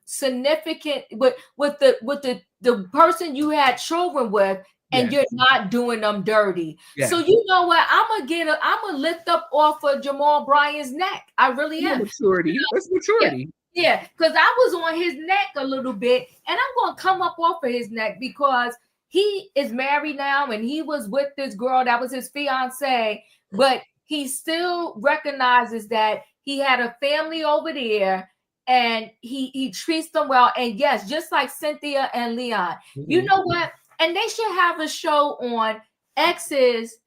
significant with the person you had children with, and you're not doing them dirty. So you know what? I'm gonna lift up off of Jamal Bryant's neck. I really am. Maturity. That's maturity. Yeah, because I was on his neck a little bit, and I'm gonna come up off of his neck because he is married now, and he was with this girl that was his fiance, but he still recognizes that he had a family over there, and he treats them well. And yes, just like Cynthia and Leon, you know what? And they should have a show on exes.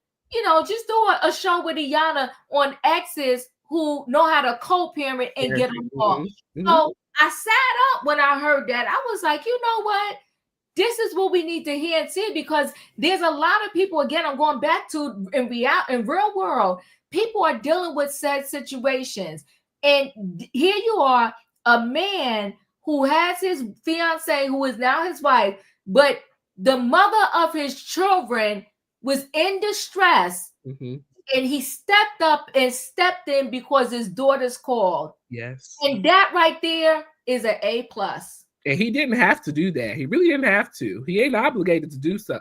Just do a show with Keiarna on exes who know how to co-parent and get along. So I sat up when I heard that. I was like, you know what? This is what we need to hear and see, because there's a lot of people, again, I'm going back to in real world, people are dealing with sad situations. And here you are, a man who has his fiance, who is now his wife, but the mother of his children was in distress. And he stepped up and stepped in because his daughters called. Yes. And that right there is an A+. And he didn't have to do that. He really didn't have to. He ain't obligated to do so.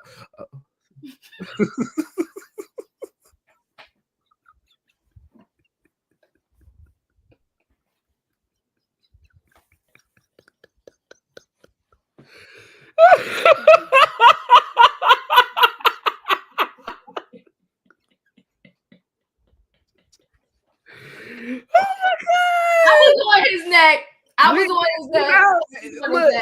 I was on his neck. Look,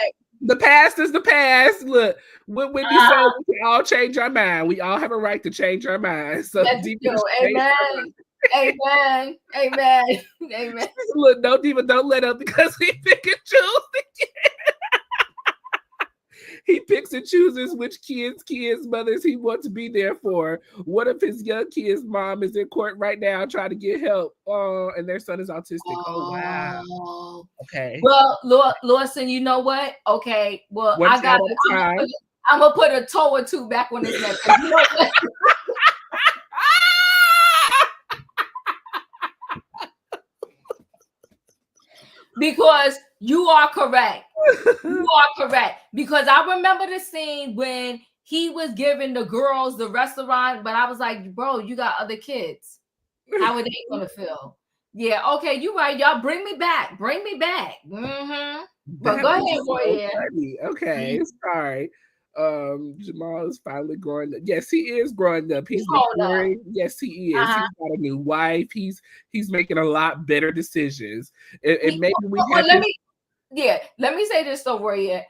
the past is the past. Look, what Wendy said, we can all change our mind. We all have a right to change our minds. So Amen. Amen. Amen. Amen. Look, no, Diva, don't let up, because he pick and choose again. He picks and chooses which kids, mothers he wants to be there for. One of his young kids' mom is in court right now trying to get help. And their son is autistic. Oh wow. Okay. Well, Lawson, you know what? Okay. Well, I'm gonna put a toe or two back on his neck. You know what? Because you are correct. You are correct. Because I remember the scene when he was giving the girls the restaurant, but I was like, bro, you got other kids. How are they gonna feel? Yeah, okay, you're right. Y'all bring me back. Bring me back. But go ahead, Royaire. Okay, sorry. Jamal is finally growing up. Yes, he is growing up. He's maturing. Yes, he is. He's got a new wife. He's making a lot better decisions. And maybe we have let me say this though, Royaire.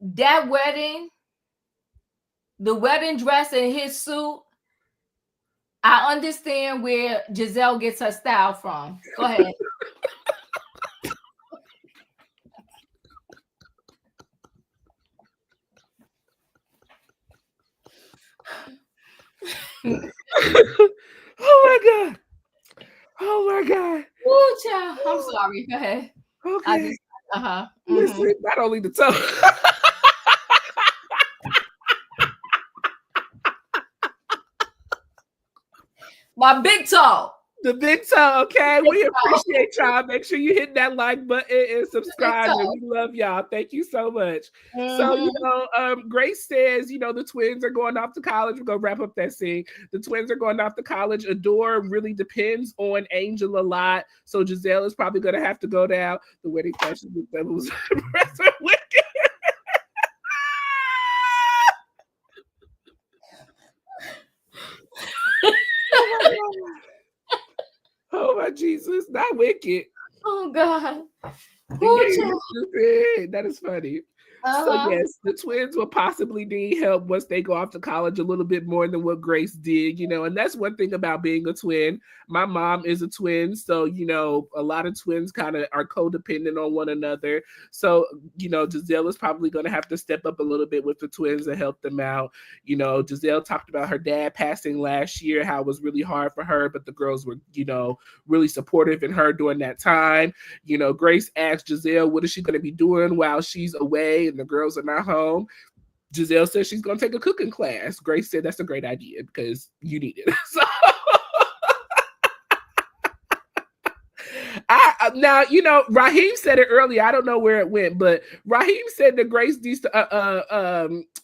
That wedding, the wedding dress and his suit, I understand where Gizelle gets her style from. Go ahead. Oh my god. Ooh, child. I'm sorry. Go ahead. Okay. Listen, not only the toe. My big toe. The big toe, okay? We appreciate y'all. Make sure you hit that like button and subscribe. And we love y'all. Thank you so much. So, Grace says, the twins are going off to college. We're going to wrap up that scene. The twins are going off to college. Adore really depends on Angel a lot. So Gizelle is probably going to have to go down. The wedding fashion with devils. Oh my Jesus, not Wicked. Oh God. That is funny. So yes, the twins will possibly need help once they go off to college a little bit more than what Grace did, and that's one thing about being a twin. My mom is a twin, so a lot of twins kind of are codependent on one another. So Gizelle is probably going to have to step up a little bit with the twins and help them out. Gizelle talked about her dad passing last year, how it was really hard for her, but the girls were really supportive in her during that time. Grace asked Gizelle, what is she going to be doing while she's away and the girls are not home? Gizelle says she's going to take a cooking class. Grace said that's a great idea because you need it. So now, Raheem said it earlier. I don't know where it went, but Raheem said that Grace needs to,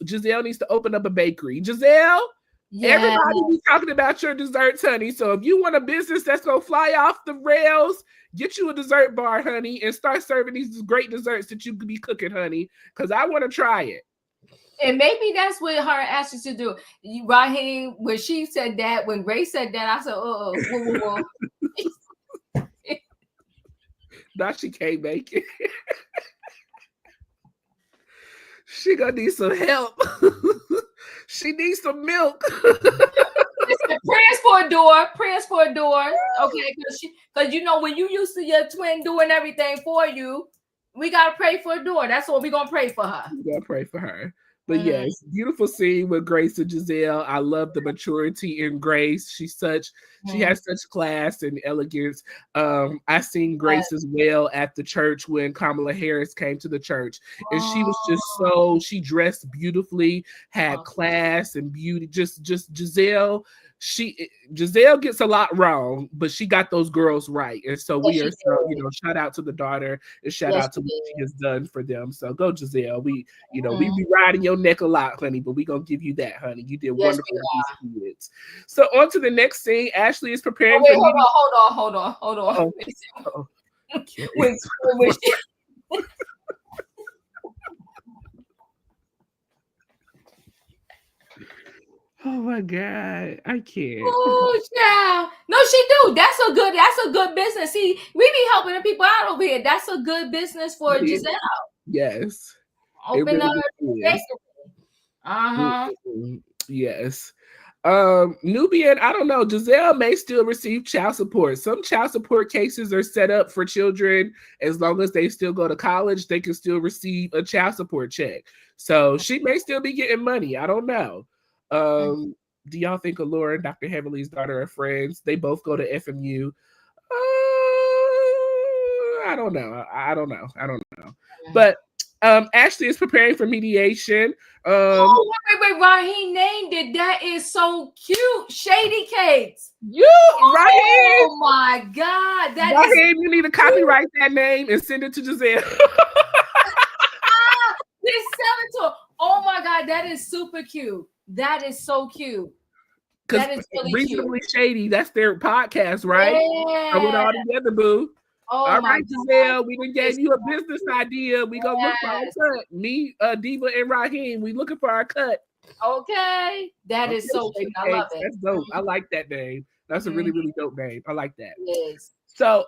Gizelle needs to open up a bakery. Gizelle, everybody be talking about your desserts, honey. So if you want a business that's going to fly off the rails, get you a dessert bar, honey, and start serving these great desserts that you could be cooking, honey, because I want to try it. And maybe that's what her asked you to do. Raheem, when she said that, when Grace said that, I said, whoa. Now she can't make it. She gonna need some help. She needs some milk. Prayers for a door. Okay, because when you used to your twin doing everything for you, we gotta pray for a door. That's what we're gonna pray for her. We gotta pray for her. But yes, beautiful scene with Grace and Gizelle. I love the maturity in Grace. She has such class and elegance. I seen Grace as well at the church when Kamala Harris came to the church. And she was just she dressed beautifully, had class and beauty. Just Gizelle. Gizelle gets a lot wrong, but she got those girls right. And so we are shout out to the daughter and shout out to what she has done for them. So go, Gizelle. We be riding your neck a lot, honey, but we gonna give you that, honey. You did wonderful with these kids. So on to the next scene. Ashley is preparing for hold on. Oh. Oh my God, I can't. Oh, child. No, she do. That's a good business. See, we be helping the people out over here. That's a good business for Gizelle. Yes. Open up. Yes. Nubian, I don't know. Gizelle may still receive child support. Some child support cases are set up for children. As long as they still go to college, they can still receive a child support check. So she may still be getting money. I don't know. Do y'all think Allura and Dr. Heavenly's daughter are friends? They both go to FMU. I don't know. But Ashley is preparing for mediation. Wait, Raheem named it. That is so cute. Shady Cakes. Raheem. Oh my God. Raheem, you need to copyright that name and send it to Gizelle. Just sell it to her. Oh my God, that is super cute. That is so cute. That is really Reasonably cute. Shady. That's their podcast, right? Yeah. Throw it all together, boo. Oh, all right, Gizelle, we done gave you a business idea. We gonna look for our cut. Me, Diva, and Raheem, we looking for our cut. Okay. That is so cute. I love it. That's dope. I like that name. That's a really, really dope name. I like that. Yes. So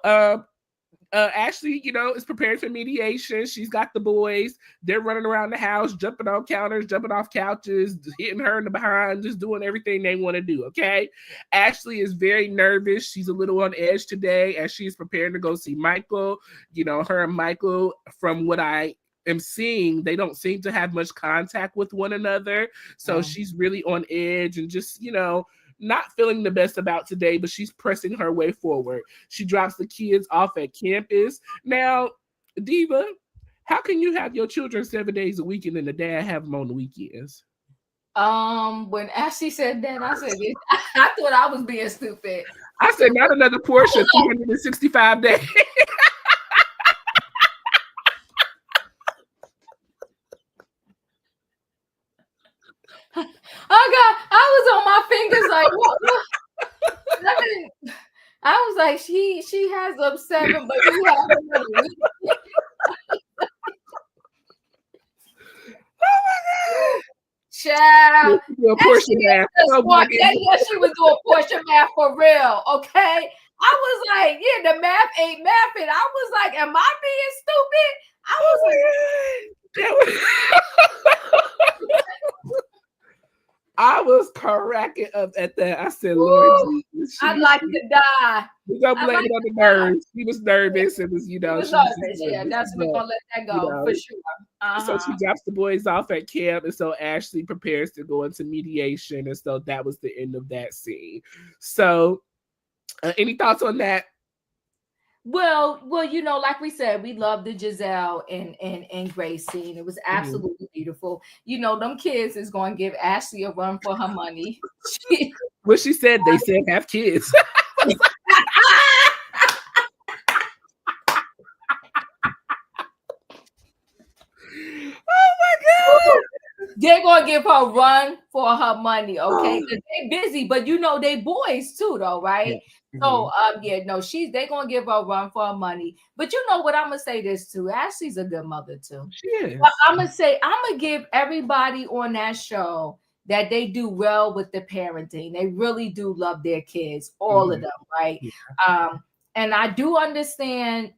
Ashley, is preparing for mediation. She's got the boys. They're running around the house, jumping on counters, jumping off couches, hitting her in the behind, just doing everything they want to do, okay? Ashley is very nervous. She's a little on edge today as she's preparing to go see Michael. Her and Michael, from what I am seeing, they don't seem to have much contact with one another. So she's really on edge and just, not feeling the best about today, but she's pressing her way forward. She drops the kids off at campus. Now, Diva, how can you have your children 7 days a week and then the dad have them on the weekends? When Ashley said that, I said, I thought I was being stupid. I said, not another Portia, 365 days. Oh God, I was on my fingers like, what? I was like, she has up 7, but you have another week. Oh my God. Child. Do a portion math. She was doing portion math for real, okay? I was like, the math ain't mathing. I was like, am I being stupid? I was like, I was cracking up at that. I said, Lord Jesus. I'd like to die. We're going to blame it on the nerves. She was nervous. It was, She was nervous. Yeah, that's we're going to let that go for sure. So she drops the boys off at camp. And so Ashley prepares to go into mediation. And so that was the end of that scene. So any thoughts on that? Well, like we said, we love the Gizelle and Greg scene. It was absolutely beautiful. Them kids is going to give Ashley a run for her money. What she said, they said have kids. Oh my God. They're gonna give her a run for her money, okay? Because they're busy, but they boys too, though, right? So they're gonna give her a run for her money. But you know what? I'm gonna say this too. Ashley's a good mother too. She is. But I'm gonna give everybody on that show that they do well with the parenting. They really do love their kids, all of them, right? Yeah. And I do understand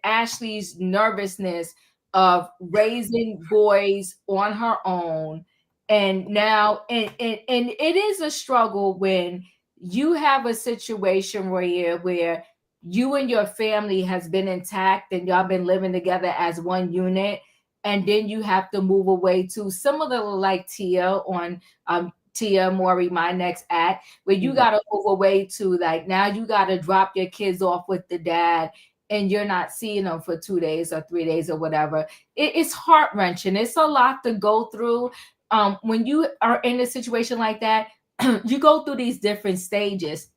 Ashley's nervousness of raising boys on her own, and now and it is a struggle when you have a situation where you and your family has been intact and y'all been living together as one unit, and then you have to move away to similar like Tia on Tia Maury, my next act, where you got to move away to like now you got to drop your kids off with the dad and you're not seeing them for 2 days or 3 days or whatever. It's heart-wrenching. It's a lot to go through. When you are in a situation like that, you go through these different stages.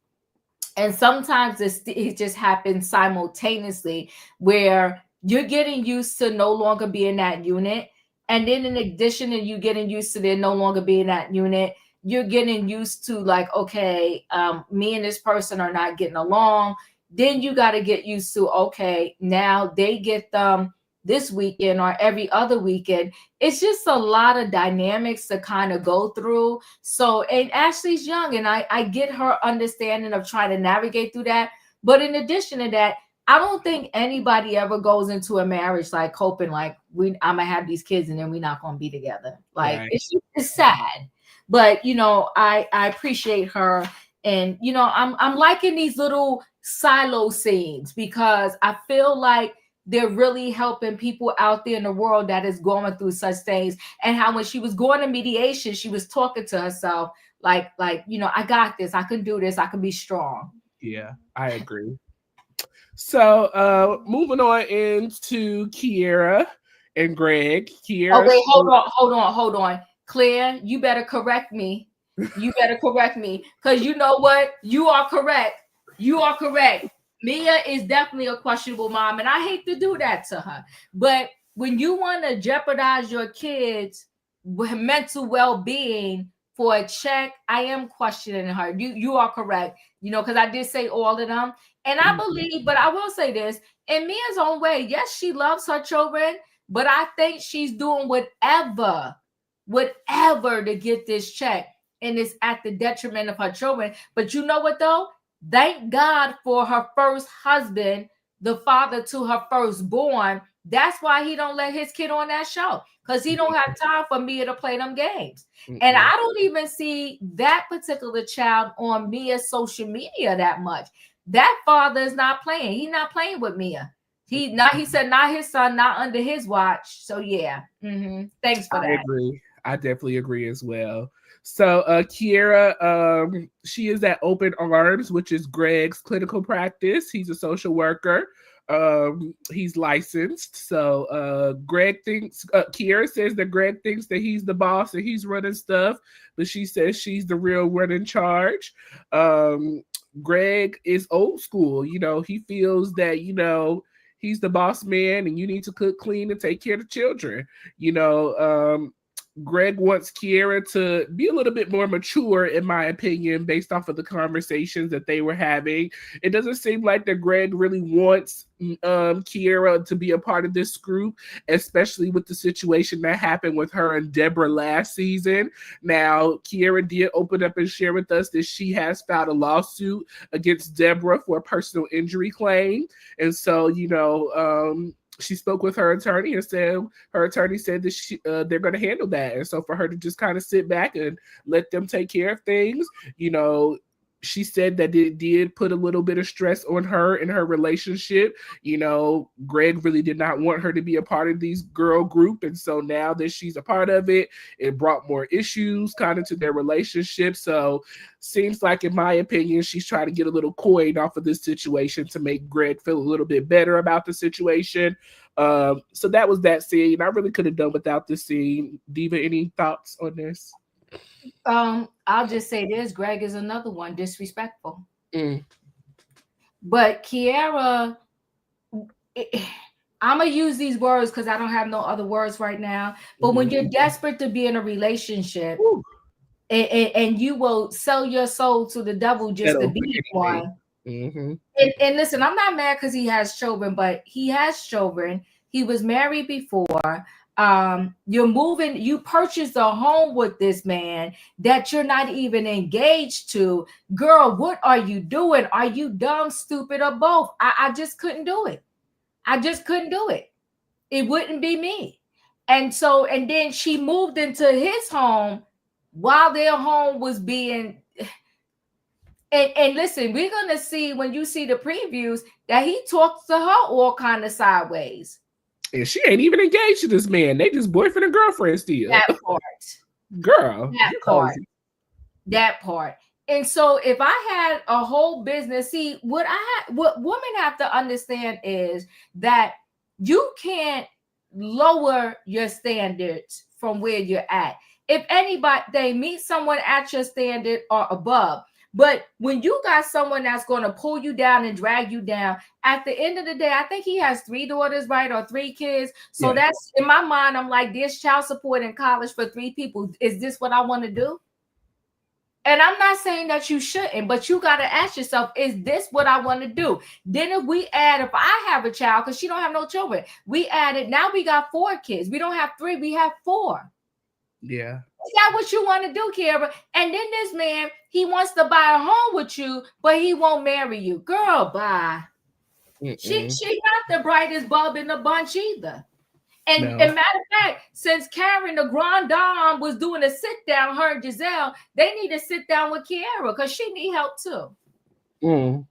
And sometimes it just happens simultaneously where you're getting used to no longer being that unit. And then in addition to you getting used to there no longer being that unit, you're getting used to like, okay, me and this person are not getting along. Then you got to get used to, okay, now they get them this weekend or every other weekend. It's just a lot of dynamics to kind of go through. So, and Ashley's young, and I get her understanding of trying to navigate through that. But in addition to that, I don't think anybody ever goes into a marriage like hoping like I'm gonna have these kids and then we're not gonna be together. Like right. It's sad. But I appreciate her, and I'm liking these little silo scenes because I feel like they're really helping people out there in the world that is going through such things. And how when she was going to mediation, she was talking to herself like I got this, I can do this, I can be strong. Yeah, I agree. So moving on into Keiarna and Greg. Keiarna. Oh wait, hold on. Claire, you better correct me. Because you know what? You are correct. Mia is definitely a questionable mom, and I hate to do that to her. But when you want to jeopardize your kids' mental well-being for a check, I am questioning her. You are correct. Because I did say all of them. And I believe, but I will say this, in Mia's own way, yes, she loves her children, but I think she's doing whatever to get this check. And it's at the detriment of her children. But you know what, though? Thank God for her first husband, the father to her firstborn. That's why he don't let his kid on that show, because he don't have time for Mia to play them games. And I don't even see that particular child on Mia's social media that much. That father is not playing. He's not playing with Mia. He said not his son, not under his watch. So yeah. Thanks for that. I agree. I definitely agree as well. So Keiarna, she is at Open Arms, which is Greg's clinical practice. He's a social worker. He's licensed. So Keiarna says that Greg thinks that he's the boss and he's running stuff, but she says she's the real one in charge. Greg is old school. He feels that, he's the boss man and you need to cook, clean, and take care of the children. Greg wants Keiarna to be a little bit more mature, in my opinion, based off of the conversations that they were having. It doesn't seem like that Greg really wants Keiarna to be a part of this group, especially with the situation that happened with her and Deborah last season. Now, Keiarna did open up and share with us that she has filed a lawsuit against Deborah for a personal injury claim. And so, she spoke with her attorney and said her attorney said that they're going to handle that. And so for her to just kind of sit back and let them take care of things, you know, she said that it did put a little bit of stress on her in her relationship. You know, Greg really did not want her to be a part of these girl group. And so now that she's a part of it, it brought more issues kind of to their relationship. So seems like, in my opinion, she's trying to get a little coin off of this situation to make Greg feel a little bit better about the situation. So that was that scene. I really could have done without this scene. Diva, any thoughts on this? I'll just say this: Greg is another one disrespectful. But Keiarna, I'm gonna use these words because I don't have no other words right now. But when you're desperate to be in a relationship, and you will sell your soul to the devil just to be one. And listen, I'm not mad because he has children, but he has children. He was married before. You're moving, you purchased a home with this man that you're not even engaged to. Girl, what are you doing? Are you dumb, stupid, or both? I just couldn't do it. I just couldn't do it. It wouldn't be me. And then she moved into his home while their home was being and listen, we're gonna see when you see the previews that he talks to her all kind of sideways. And she ain't even engaged to this man. They just boyfriend and girlfriend still. That part. Girl. That part. And so if I had a whole business, see, what women have to understand is that you can't lower your standards from where you're at. If anybody, they meet someone at your standard or above. But when you got someone that's going to pull you down and drag you down, at the end of the day, I think he has 3 daughters, right? Or 3 kids. So that's, in my mind, I'm like, there's child support in college for 3 people. Is this what I want to do? And I'm not saying that you shouldn't, but you got to ask yourself, is this what I want to do? Then if I have a child, because she don't have no children, we added, now we got 4 kids. We don't have 3, we have 4. Yeah. Is that what you want to do, Keiarna? And then this man, he wants to buy a home with you, but he won't marry you. Girl, bye. She's not the brightest bulb in the bunch either. And matter of fact, since Karen, the grand dame, was doing a sit down, her and Gizelle, they need to sit down with Keiarna because she need help too.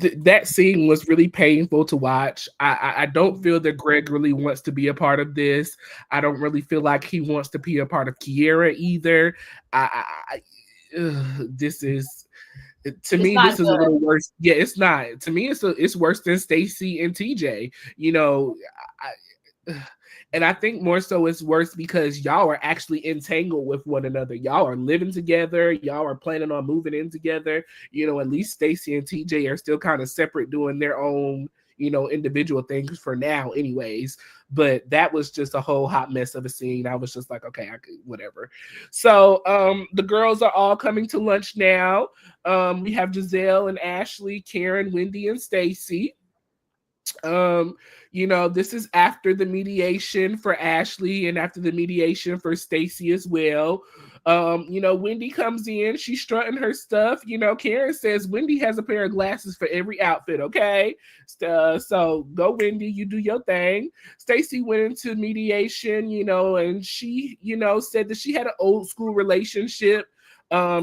That scene was really painful to watch. I don't feel that Greg really wants to be a part of this. I don't really feel like he wants to be a part of Keiarna either. This is, to me, this is a little worse. Yeah, it's not. To me, it's worse than Stacey and TJ. You know, and I think more so it's worse because y'all are actually entangled with one another. Y'all are living together. Y'all are planning on moving in together. You know, at least Stacey and TJ are still kind of separate, doing their own, you know, individual things for now anyways. But that was just a whole hot mess of a scene. I was just like, okay, whatever. So the girls are all coming to lunch now. We have Gizelle and Ashley, Karen, Wendy, and Stacey. You know, this is after the mediation for Ashley and after the mediation for Stacey as well. You know, Wendy comes in, she's strutting her stuff. You know, Karen says Wendy has a pair of glasses for every outfit, okay? So go, Wendy, you do your thing. Stacey went into mediation, you know, and she, you know, said that she had an old school relationship.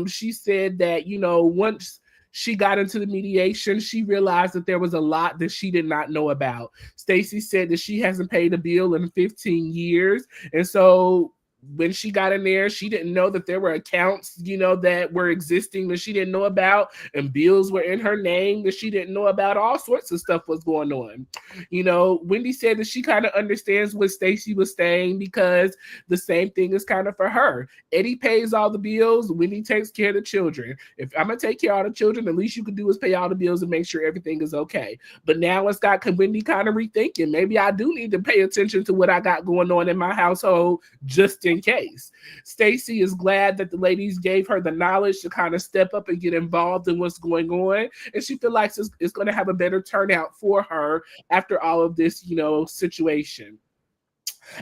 She said that, you know, once she got into the mediation, she realized that there was a lot that she did not know about. Stacey said that she hasn't paid a bill in 15 years. And so when she got in there, she didn't know that there were accounts, you know, that were existing that she didn't know about, and bills were in her name that she didn't know about. All sorts of stuff was going on. You know, Wendy said that she kind of understands what Stacey was saying because the same thing is kind of for her. Eddie pays all the bills. Wendy takes care of the children. If I'm going to take care of all the children, the least you can do is pay all the bills and make sure everything is okay. But now it's got Wendy kind of rethinking. Maybe I do need to pay attention to what I got going on in my household just in case. Stacey is glad that the ladies gave her the knowledge to kind of step up and get involved in what's going on, and she feels like it's going to have a better turnout for her after all of this, you know, situation.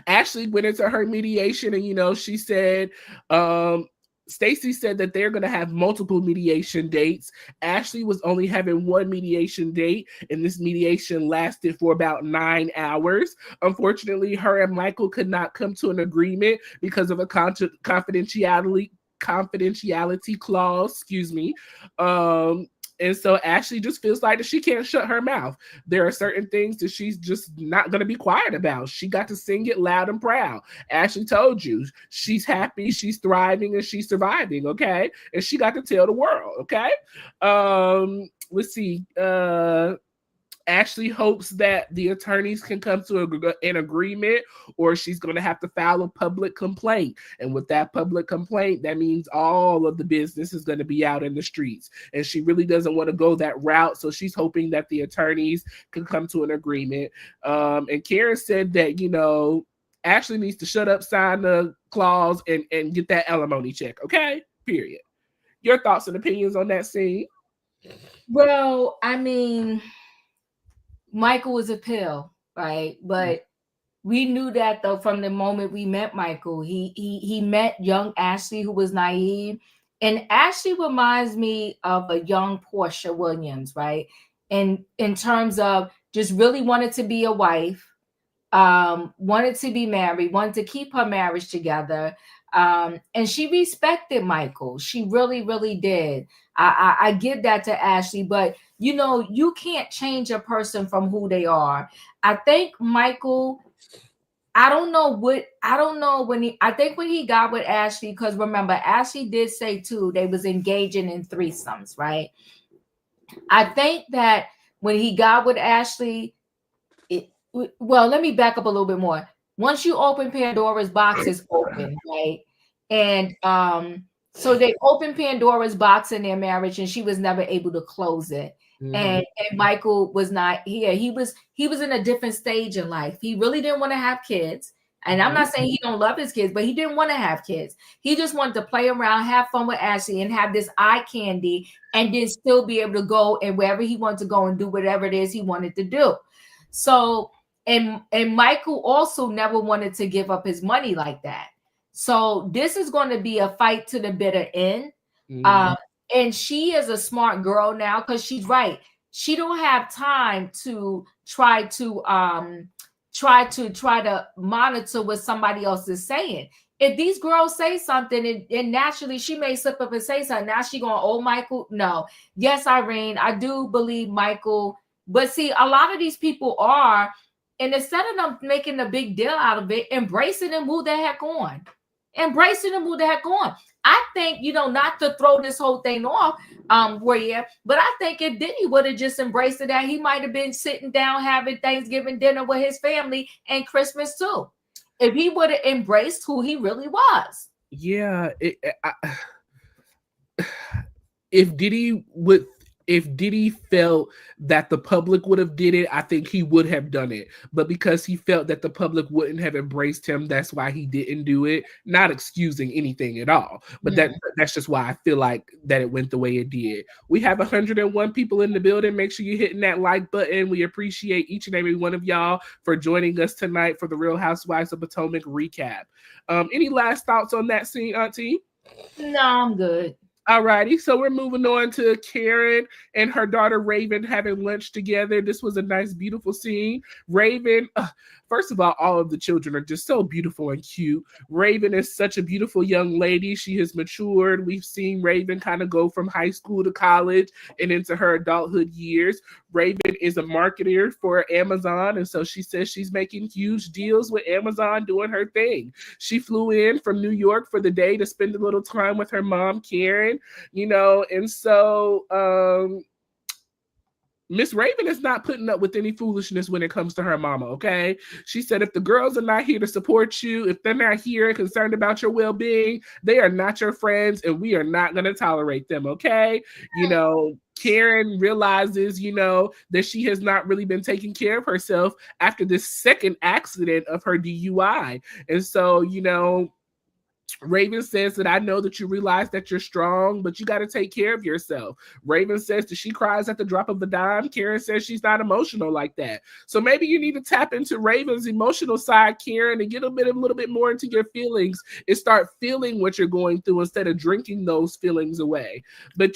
Ashley went into her mediation, and you know, she said Stacey said that they're going to have multiple mediation dates. Ashley was only having one mediation date, and this mediation lasted for about 9 hours. Unfortunately, her and Michael could not come to an agreement because of a confidentiality clause, excuse me. And so Ashley just feels like that she can't shut her mouth. There are certain things that she's just not going to be quiet about. She got to sing it loud and proud. Ashley told you she's happy, she's thriving, and she's surviving, okay? And she got to tell the world, okay? Let's see. Ashley hopes that the attorneys can come to an agreement, or she's going to have to file a public complaint. And with that public complaint, that means all of the business is going to be out in the streets. And she really doesn't want to go that route. So she's hoping that the attorneys can come to an agreement. And Karen said that, you know, Ashley needs to shut up, sign the clause, and get that alimony check. Okay? Period. Your thoughts and opinions on that scene? Well, I mean, Michael was a pill, right? But we knew that though from the moment we met Michael. He met young Ashley, who was naive, and Ashley reminds me of a young Portia Williams, right? And in terms of just really wanted to be a wife, wanted to be married, wanted to keep her marriage together. And she respected Michael. She really, really did. I give that to Ashley, but you know, you can't change a person from who they are. I think Michael, I think when he got with Ashley, because remember, Ashley did say too, they was engaging in threesomes, right? I think that when he got with Ashley, well, let me back up a little bit more. Once you open Pandora's box, it's open, right? And so they opened Pandora's box in their marriage, and she was never able to close it. Mm-hmm. And Michael was not here. He was in a different stage in life. He really didn't want to have kids. And I'm not saying he don't love his kids, but he didn't want to have kids. He just wanted to play around, have fun with Ashley, and have this eye candy, and then still be able to go and wherever he wanted to go and do whatever it is he wanted to do. So, and Michael also never wanted to give up his money like that. So this is going to be a fight to the bitter end. Mm-hmm. And she is a smart girl now, because she's right. She don't have time to try to monitor what somebody else is saying. If these girls say something, and naturally she may slip up and say something, now she going, oh, Michael. No. Yes, Irene, I do believe Michael. But see, a lot of these people are, and instead of them making a big deal out of it, embracing and move the heck on. I think, you know, not to throw this whole thing off, Royaire, but I think if Diddy would have just embraced it, that he might have been sitting down having Thanksgiving dinner with his family and Christmas too, if he would have embraced who he really was. Yeah, if Diddy felt that the public would have did it, I think he would have done it. But because he felt that the public wouldn't have embraced him, that's why he didn't do it. Not excusing anything at all. But that's just why I feel like that it went the way it did. We have 101 people in the building. Make sure you're hitting that like button. We appreciate each and every one of y'all for joining us tonight for the Real Housewives of Potomac recap. Any last thoughts on that scene, Auntie? No, I'm good. Alrighty, so we're moving on to Karen and her daughter Raven having lunch together. This was a nice, beautiful scene. Raven, first of all of the children are just so beautiful and cute. Raven is such a beautiful young lady. She has matured. We've seen Raven kind of go from high school to college and into her adulthood years. Raven is a marketer for Amazon, and so she says she's making huge deals with Amazon, doing her thing. She flew in from New York for the day to spend a little time with her mom, Karen, you know, and so Miss Raven is not putting up with any foolishness when it comes to her mama, okay? She said if the girls are not here to support you, if they're not here and concerned about your well-being, they are not your friends, and we are not going to tolerate them, okay? You know, Karen realizes, you know, that she has not really been taking care of herself after this second accident of her DUI. And so, you know, Raven says that I know that you realize that you're strong, but you got to take care of yourself. Raven says that she cries at the drop of a dime. Karen says she's not emotional like that. So maybe you need to tap into Raven's emotional side, Karen, and get a little bit more into your feelings and start feeling what you're going through instead of drinking those feelings away. But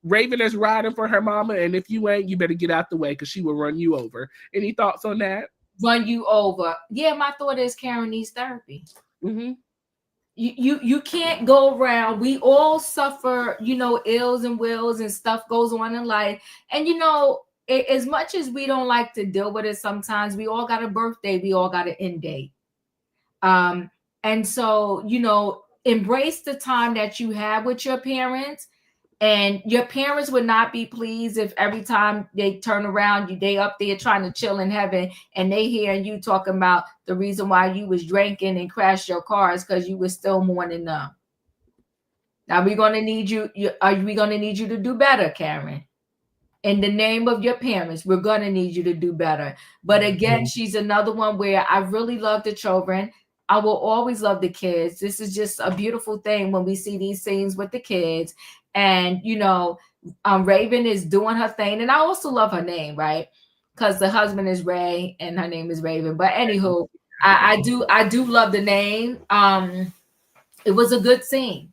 Raven is riding for her mama, and if you ain't, you better get out the way because she will run you over. Any thoughts on that? Run you over. Yeah, my thought is Karen needs therapy. Mm-hmm. You can't go around. We all suffer, ills and wills and stuff goes on in life. And as much as we don't like to deal with it, sometimes we all got a birthday, we all got an end date. And so, embrace the time that you have with your parents. And your parents would not be pleased if every time they turn around, they up there trying to chill in heaven, and they hearing you talking about the reason why you was drinking and crashed your cars because you was still mourning them. Now we're gonna need you. We're gonna need you to do better, Karen. In the name of your parents, we're gonna need you to do better. But again, she's another one where I really love the children. I will always love the kids. This is just a beautiful thing when we see these scenes with the kids. And Raven is doing her thing, and I also love her name, right? Because the husband is Ray and her name is Raven. But anywho, I do love the name. It was a good scene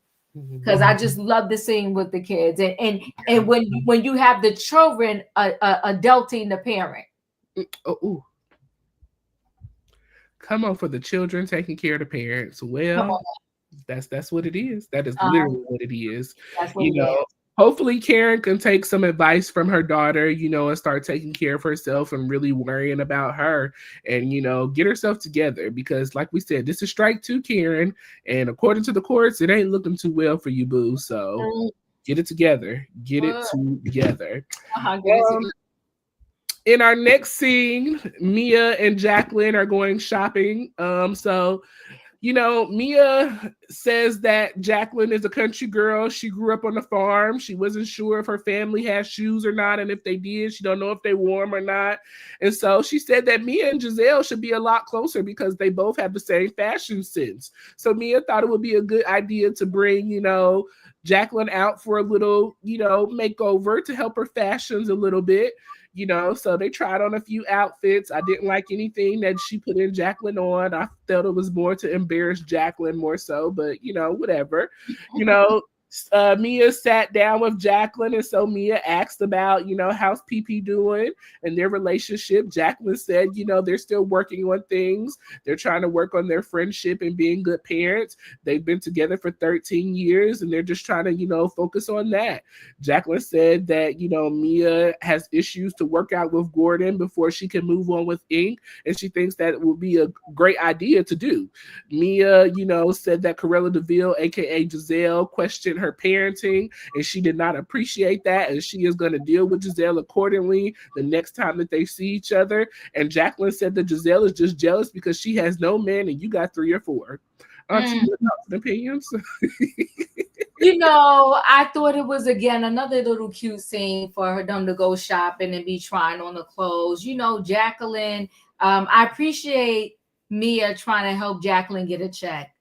because I just love the scene with the kids, and when you have the children adulting the parent. Oh, come on, for the children taking care of the parents. Well, that's what it is. That is literally what it is. That's what it is. Hopefully Karen can take some advice from her daughter, and start taking care of herself and really worrying about her and, get herself together because like we said, this is strike 2, Karen. And according to the courts, it ain't looking too well for you, boo. So get it together. Get it together. In our next scene, Mia and Jacqueline are going shopping. Mia says that Jacqueline is a country girl. She grew up on a farm. She wasn't sure if her family had shoes or not. And if they did, she don't know if they wore them or not. And so she said that Mia and Gizelle should be a lot closer because they both have the same fashion sense. So Mia thought it would be a good idea to bring, Jacqueline out for a little, makeover to help her fashions a little bit. So they tried on a few outfits. I didn't like anything that she put in Jacqueline on. I felt it was more to embarrass Jacqueline more so, but whatever. Mia sat down with Jacqueline, and so Mia asked about, how's PP doing and their relationship. Jacqueline said, they're still working on things. They're trying to work on their friendship and being good parents. They've been together for 13 years, and they're just trying to, focus on that. Jacqueline said that, Mia has issues to work out with Gordon before she can move on with Ink, and she thinks that it would be a great idea to do. Mia, said that Corella DeVille, aka Gizelle, questioned her parenting, and she did not appreciate that, and she is going to deal with Gizelle accordingly the next time that they see each other. And Jacqueline said that Gizelle is just jealous because she has no man and you got 3 or 4. Auntie, your thoughts and opinions? I thought it was again another little cute scene for them to go shopping and be trying on the clothes. Jacqueline, I appreciate Mia trying to help Jacqueline get a check.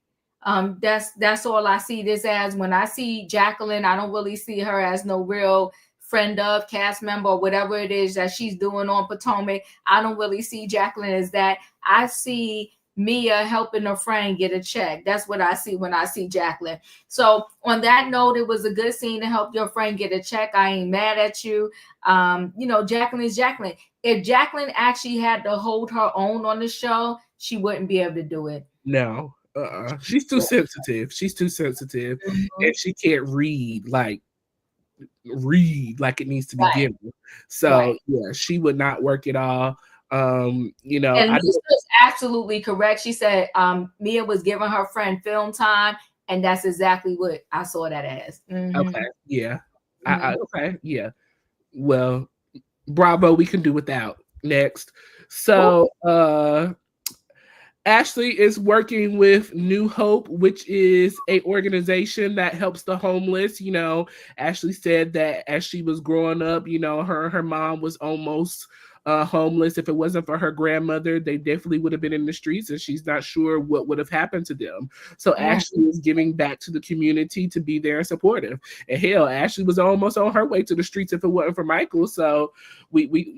That's all I see this as. When I see Jacqueline, I don't really see her as no real friend of, cast member, or whatever it is that she's doing on Potomac. I don't really see Jacqueline as that. I see Mia helping her friend get a check. That's what I see when I see Jacqueline. So on that note, it was a good scene to help your friend get a check. I ain't mad at you. Jacqueline is Jacqueline. If Jacqueline actually had to hold her own on the show, she wouldn't be able to do it. No. She's too sensitive. And she can't read like it needs to be given. So yeah, she would not work at all. And Lisa's absolutely correct. She said Mia was giving her friend film time, and that's exactly what I saw that as. Okay, yeah. Okay, yeah. Well, bravo, we can do without. Next. So Ashley is working with New Hope, which is an organization that helps the homeless. Ashley said that as she was growing up, her mom was almost homeless. If it wasn't for her grandmother, they definitely would have been in the streets, and she's not sure what would have happened to them. So Ashley is giving back to the community to be there and supportive. And hell, Ashley was almost on her way to the streets if it wasn't for Michael. So we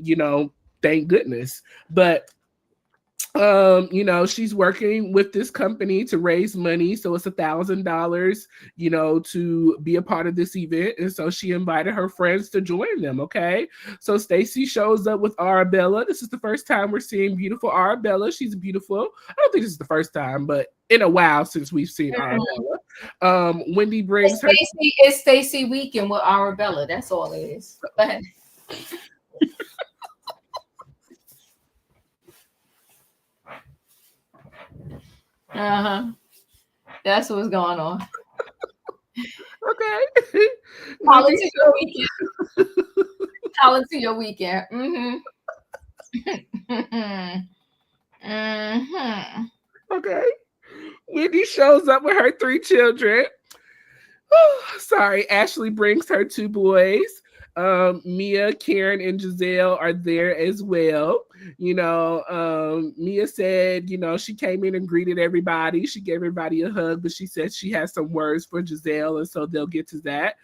thank goodness. But she's working with this company to raise money, so it's $1,000 to be a part of this event, and so she invited her friends to join them. Okay, so Stacey shows up with Arabella. This is the first time we're seeing beautiful Arabella. She's beautiful. I don't think this is the first time, but in a while since we've seen Arabella. Wendy brings it's Stacey weekend with Arabella. That's all it is. Go ahead. That's what's going on. Okay. Call it to your weekend. Call it to your weekend. Okay. Wendy shows up with her 3 children. Sorry, Ashley brings her 2 boys. Mia, Karen, and Gizelle are there as well. Mia said, she came in and greeted everybody. She gave everybody a hug, but she said she has some words for Gizelle, and so they'll get to that.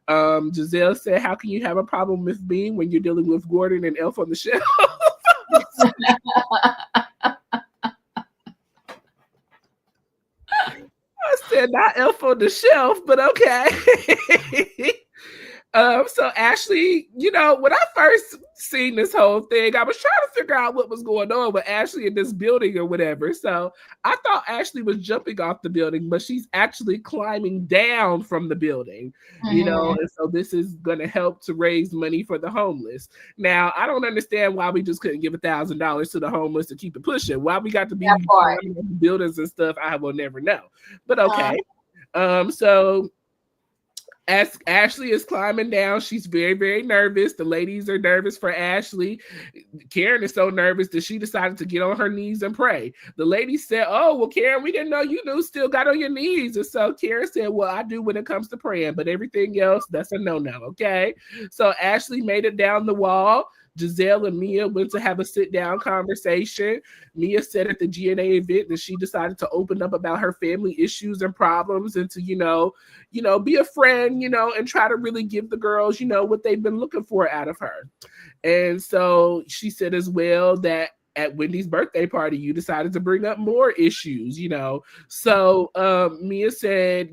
Gizelle said, how can you have a problem with me when you're dealing with Gordon and Elf on the Shelf? I said, not Elf on the Shelf, but okay. So Ashley, when I first seen this whole thing, I was trying to figure out what was going on with Ashley in this building or whatever. So I thought Ashley was jumping off the building, but she's actually climbing down from the building, and so this is going to help to raise money for the homeless. Now, I don't understand why we just couldn't give $1,000 to the homeless to keep it pushing. Why we got to be climbing up the buildings and stuff, I will never know. But okay. So as Ashley is climbing down, she's very, very nervous. The ladies are nervous for Ashley. Karen is so nervous that she decided to get on her knees and pray. The ladies said, oh, well, Karen, we didn't know you still got on your knees. And so Karen said, well, I do when it comes to praying, but everything else, that's a no-no, okay? So Ashley made it down the wall. Gizelle and Mia went to have a sit-down conversation. Mia said at the GNA event that she decided to open up about her family issues and problems and to, be a friend, and try to really give the girls, what they've been looking for out of her. And so she said as well that at Wendy's birthday party, you decided to bring up more issues, So Mia said,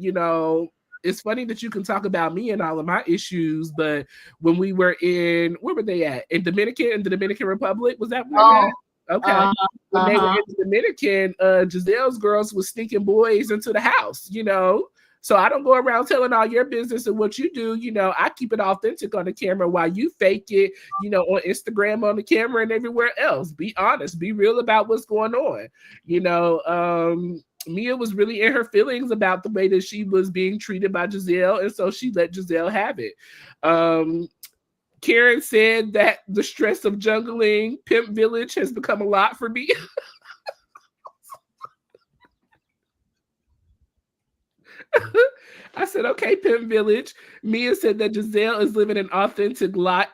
it's funny that you can talk about me and all of my issues, but when we were where were they at? In the Dominican Republic? Was that where okay. When they were in the Dominican, Giselle's girls was sneaking boys into the house, So I don't go around telling all your business and what you do. I keep it authentic on the camera while you fake it, on Instagram, on the camera, and everywhere else. Be honest, be real about what's going on. Mia was really in her feelings about the way that she was being treated by Gizelle, and so she let Gizelle have it. Karen said that the stress of jungling Pimp Village has become a lot for me. I said, okay, Pimp Village. Mia said that Gizelle is living an unauthentic life,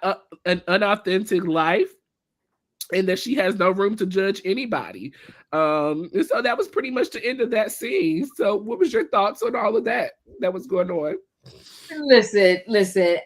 and that she has no room to judge anybody. And so that was pretty much the end of that scene. So what was your thoughts on all of that was going on? Listen.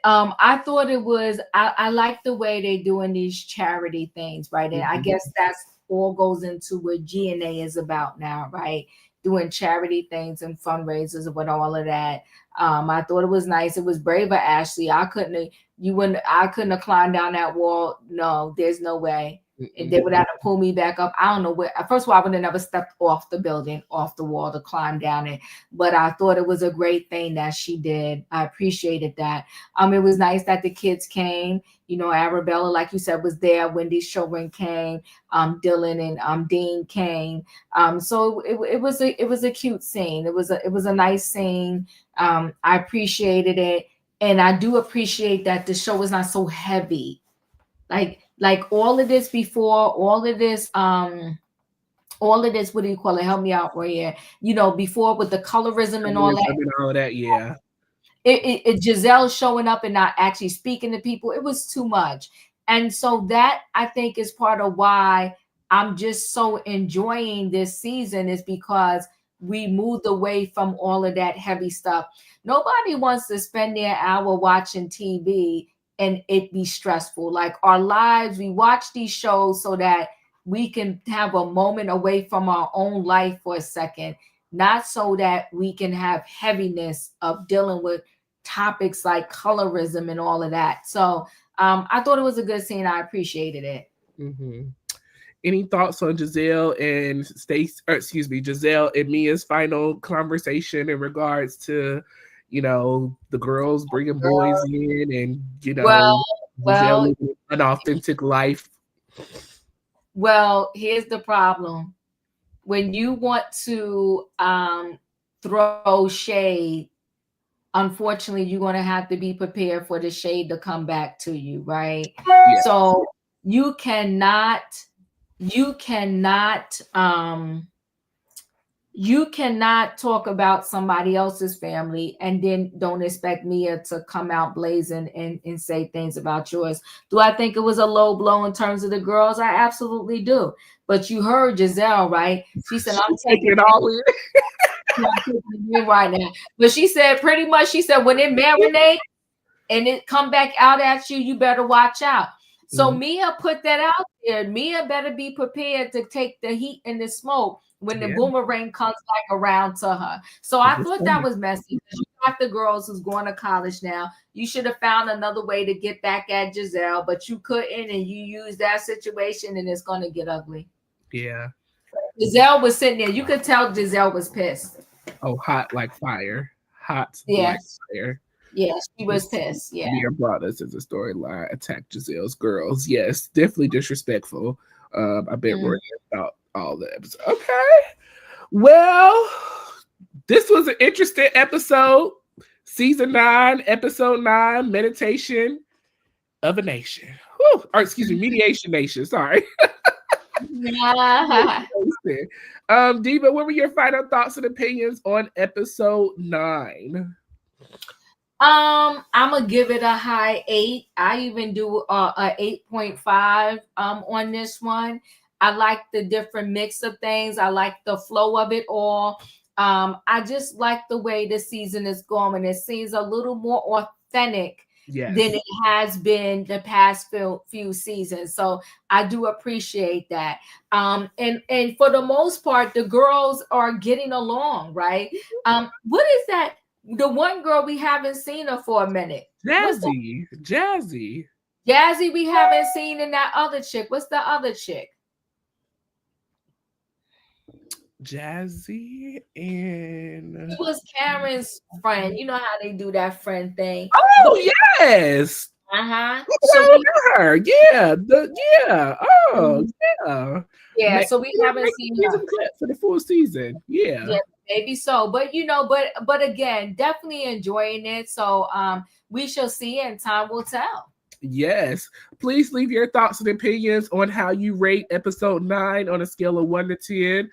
I thought it was, I like the way they're doing these charity things, right? And I guess that's all goes into what GNA is about now, right? Doing charity things and fundraisers and what all of that. I thought it was nice. It was brave of Ashley. I couldn't have climbed down that wall. No, there's no way. And they would have to pull me back up. I don't know where. First of all, I would have never stepped off the building, off the wall to climb down it. But I thought it was a great thing that she did. I appreciated that. It was nice that the kids came. Arabella, like you said, was there. Wendy's children came. Dylan and Dean came. So it was a cute scene. It was a nice scene. I appreciated it, and I do appreciate that the show is not so heavy. Like all of this before, all of this, what do you call it? Help me out, Royaire. Before with the colorism and all that. Yeah. It Gizelle showing up and not actually speaking to people, it was too much. And so that I think is part of why I'm just so enjoying this season, is because we moved away from all of that heavy stuff. Nobody wants to spend their hour watching TV and it be stressful. Like our lives, we watch these shows so that we can have a moment away from our own life for a second, not so that we can have heaviness of dealing with topics like colorism and all of that. So I thought it was a good scene. I appreciated it. Mm-hmm. Any thoughts on Gizelle and Gizelle and Mia's final conversation in regards to, the girls bringing boys in and, Gizelle living an authentic life? Well, here's the problem. When you want to throw shade, unfortunately, you're going to have to be prepared for the shade to come back to you, right? Yeah. So you cannot talk about somebody else's family and then don't expect Mia to come out blazing and say things about yours. Do I think it was a low blow in terms of the girls? I absolutely do. But you heard Gizelle, right? She said, I'm taking it all in right now. But she said pretty much, when it marinate and it come back out at you, you better watch out. So Mia put that out there. Mia better be prepared to take the heat and the smoke when the boomerang comes back around to her. So I thought that was messy. You got the girls who's going to college now. You should have found another way to get back at Gizelle, but you couldn't, and you used that situation, and it's going to get ugly. Yeah. Gizelle was sitting there. You could tell Gizelle was pissed. Oh, hot like fire. Hot like fire. Yeah, she was pissed. Yeah. Mia brought us as a storyline. Attack Gizelle's girls. Yes, definitely disrespectful. I bet Royaire about all the episodes. Okay. Well, this was an interesting episode. Season 9, episode 9, Mediation of a Nation. Whew. Or excuse me, Mediation Nation. Sorry. Diva, what were your final thoughts and opinions on episode 9? I'm gonna give it a high 8. I even do a 8.5 on this one. I like the different mix of things. I like the flow of it all. I just like the way the season is going. It seems a little more authentic than it has been the past few seasons. So I do appreciate that. And for the most part, the girls are getting along, right? What is that? The one girl we haven't seen her for a minute. Jazzy, we haven't seen in that other chick. What's the other chick? Jazzy and it was Karen's friend. You know how they do that friend thing. Oh yes. So her, yeah. Oh yeah. Yeah. So we haven't seen her for the full season. Yeah. Maybe so, but but again, definitely enjoying it. So we shall see, and time will tell. Yes. Please leave your thoughts and opinions on how you rate episode 9 on a scale of 1 to 10.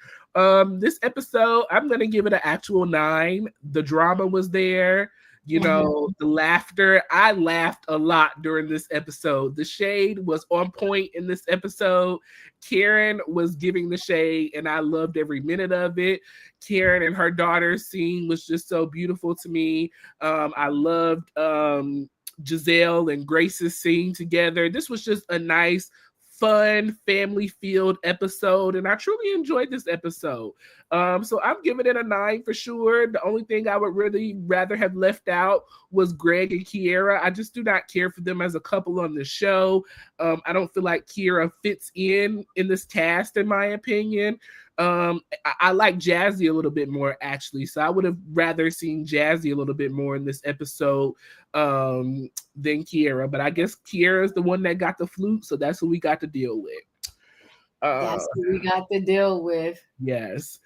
This episode, I'm gonna give it an actual 9. The drama was there. The laughter. I laughed a lot during this episode. The shade was on point in this episode. Karen was giving the shade, and I loved every minute of it. Karen and her daughter's scene was just so beautiful to me. I loved Gizelle and Grace's scene together. This was just a nice, fun, family-filled episode, and I truly enjoyed this episode. So I'm giving it a 9 for sure. The only thing I would really rather have left out was Greg and Keiarna. I just do not care for them as a couple on the show. I don't feel like Keiarna fits in this cast, in my opinion. I like Jazzy a little bit more, actually. So I would have rather seen Jazzy a little bit more in this episode than Keiarna. But I guess Keiarna is the one that got the flute, so that's what we got to deal with. That's what we got to deal with. Yes.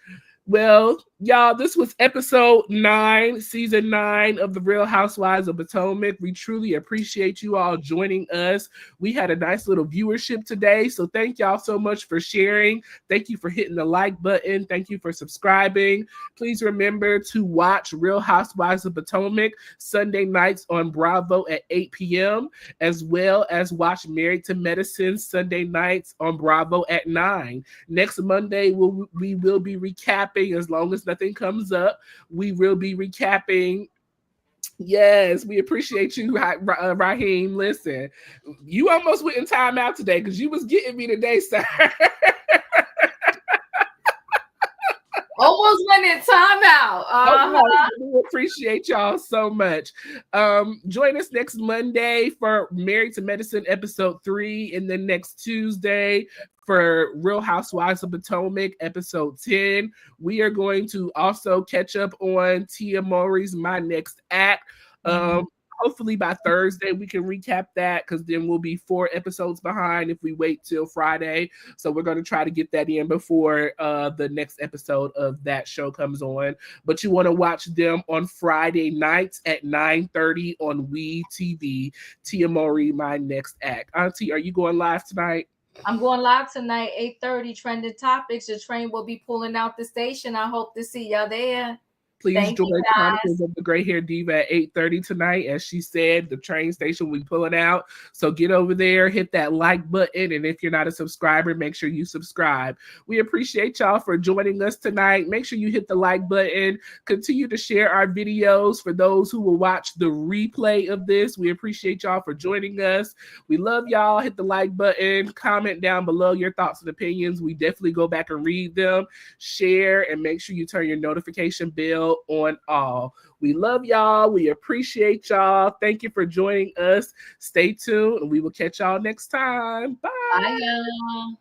Well, y'all, this was episode 9, season 9 of the Real Housewives of Potomac. We truly appreciate you all joining us. We had a nice little viewership today, so thank y'all so much for sharing. Thank you for hitting the like button. Thank you for subscribing. Please remember to watch Real Housewives of Potomac Sunday nights on Bravo at 8 p.m., as well as watch Married to Medicine Sunday nights on Bravo at 9. Next Monday, we will be recapping, as long as nothing comes up. We will be recapping. Yes, we appreciate you, Raheem. Listen, you almost went in timeout today because you was getting me today, sir. Almost went in timeout. We appreciate y'all so much. Join us next Monday for Married to Medicine episode 3, and then next Tuesday for Real Housewives of Potomac episode 10. We are going to also catch up on Tia Mowry's My Next Act. Hopefully by Thursday we can recap that, because then we'll be 4 episodes behind if we wait till Friday. So we're going to try to get that in before the next episode of that show comes on. But you want to watch them on Friday nights at 9:30 on WeTV. Tia Mowry, My Next Act. Auntie, are you going live tonight? I'm going live tonight, 8:30, Trending Topics. The train will be pulling out the station. I hope to see y'all there. Please join Chronicles of the Gray Hair Diva at 8:30 tonight. As she said, the train station will be pulling out. So get over there, hit that like button, and if you're not a subscriber, make sure you subscribe. We appreciate y'all for joining us tonight. Make sure you hit the like button. Continue to share our videos for those who will watch the replay of this. We appreciate y'all for joining us. We love y'all. Hit the like button. Comment down below your thoughts and opinions. We definitely go back and read them. Share, and make sure you turn your notification bell on all. We love y'all. We appreciate y'all. Thank you for joining us. Stay tuned, and we will catch y'all next time. Bye. Bye, y'all.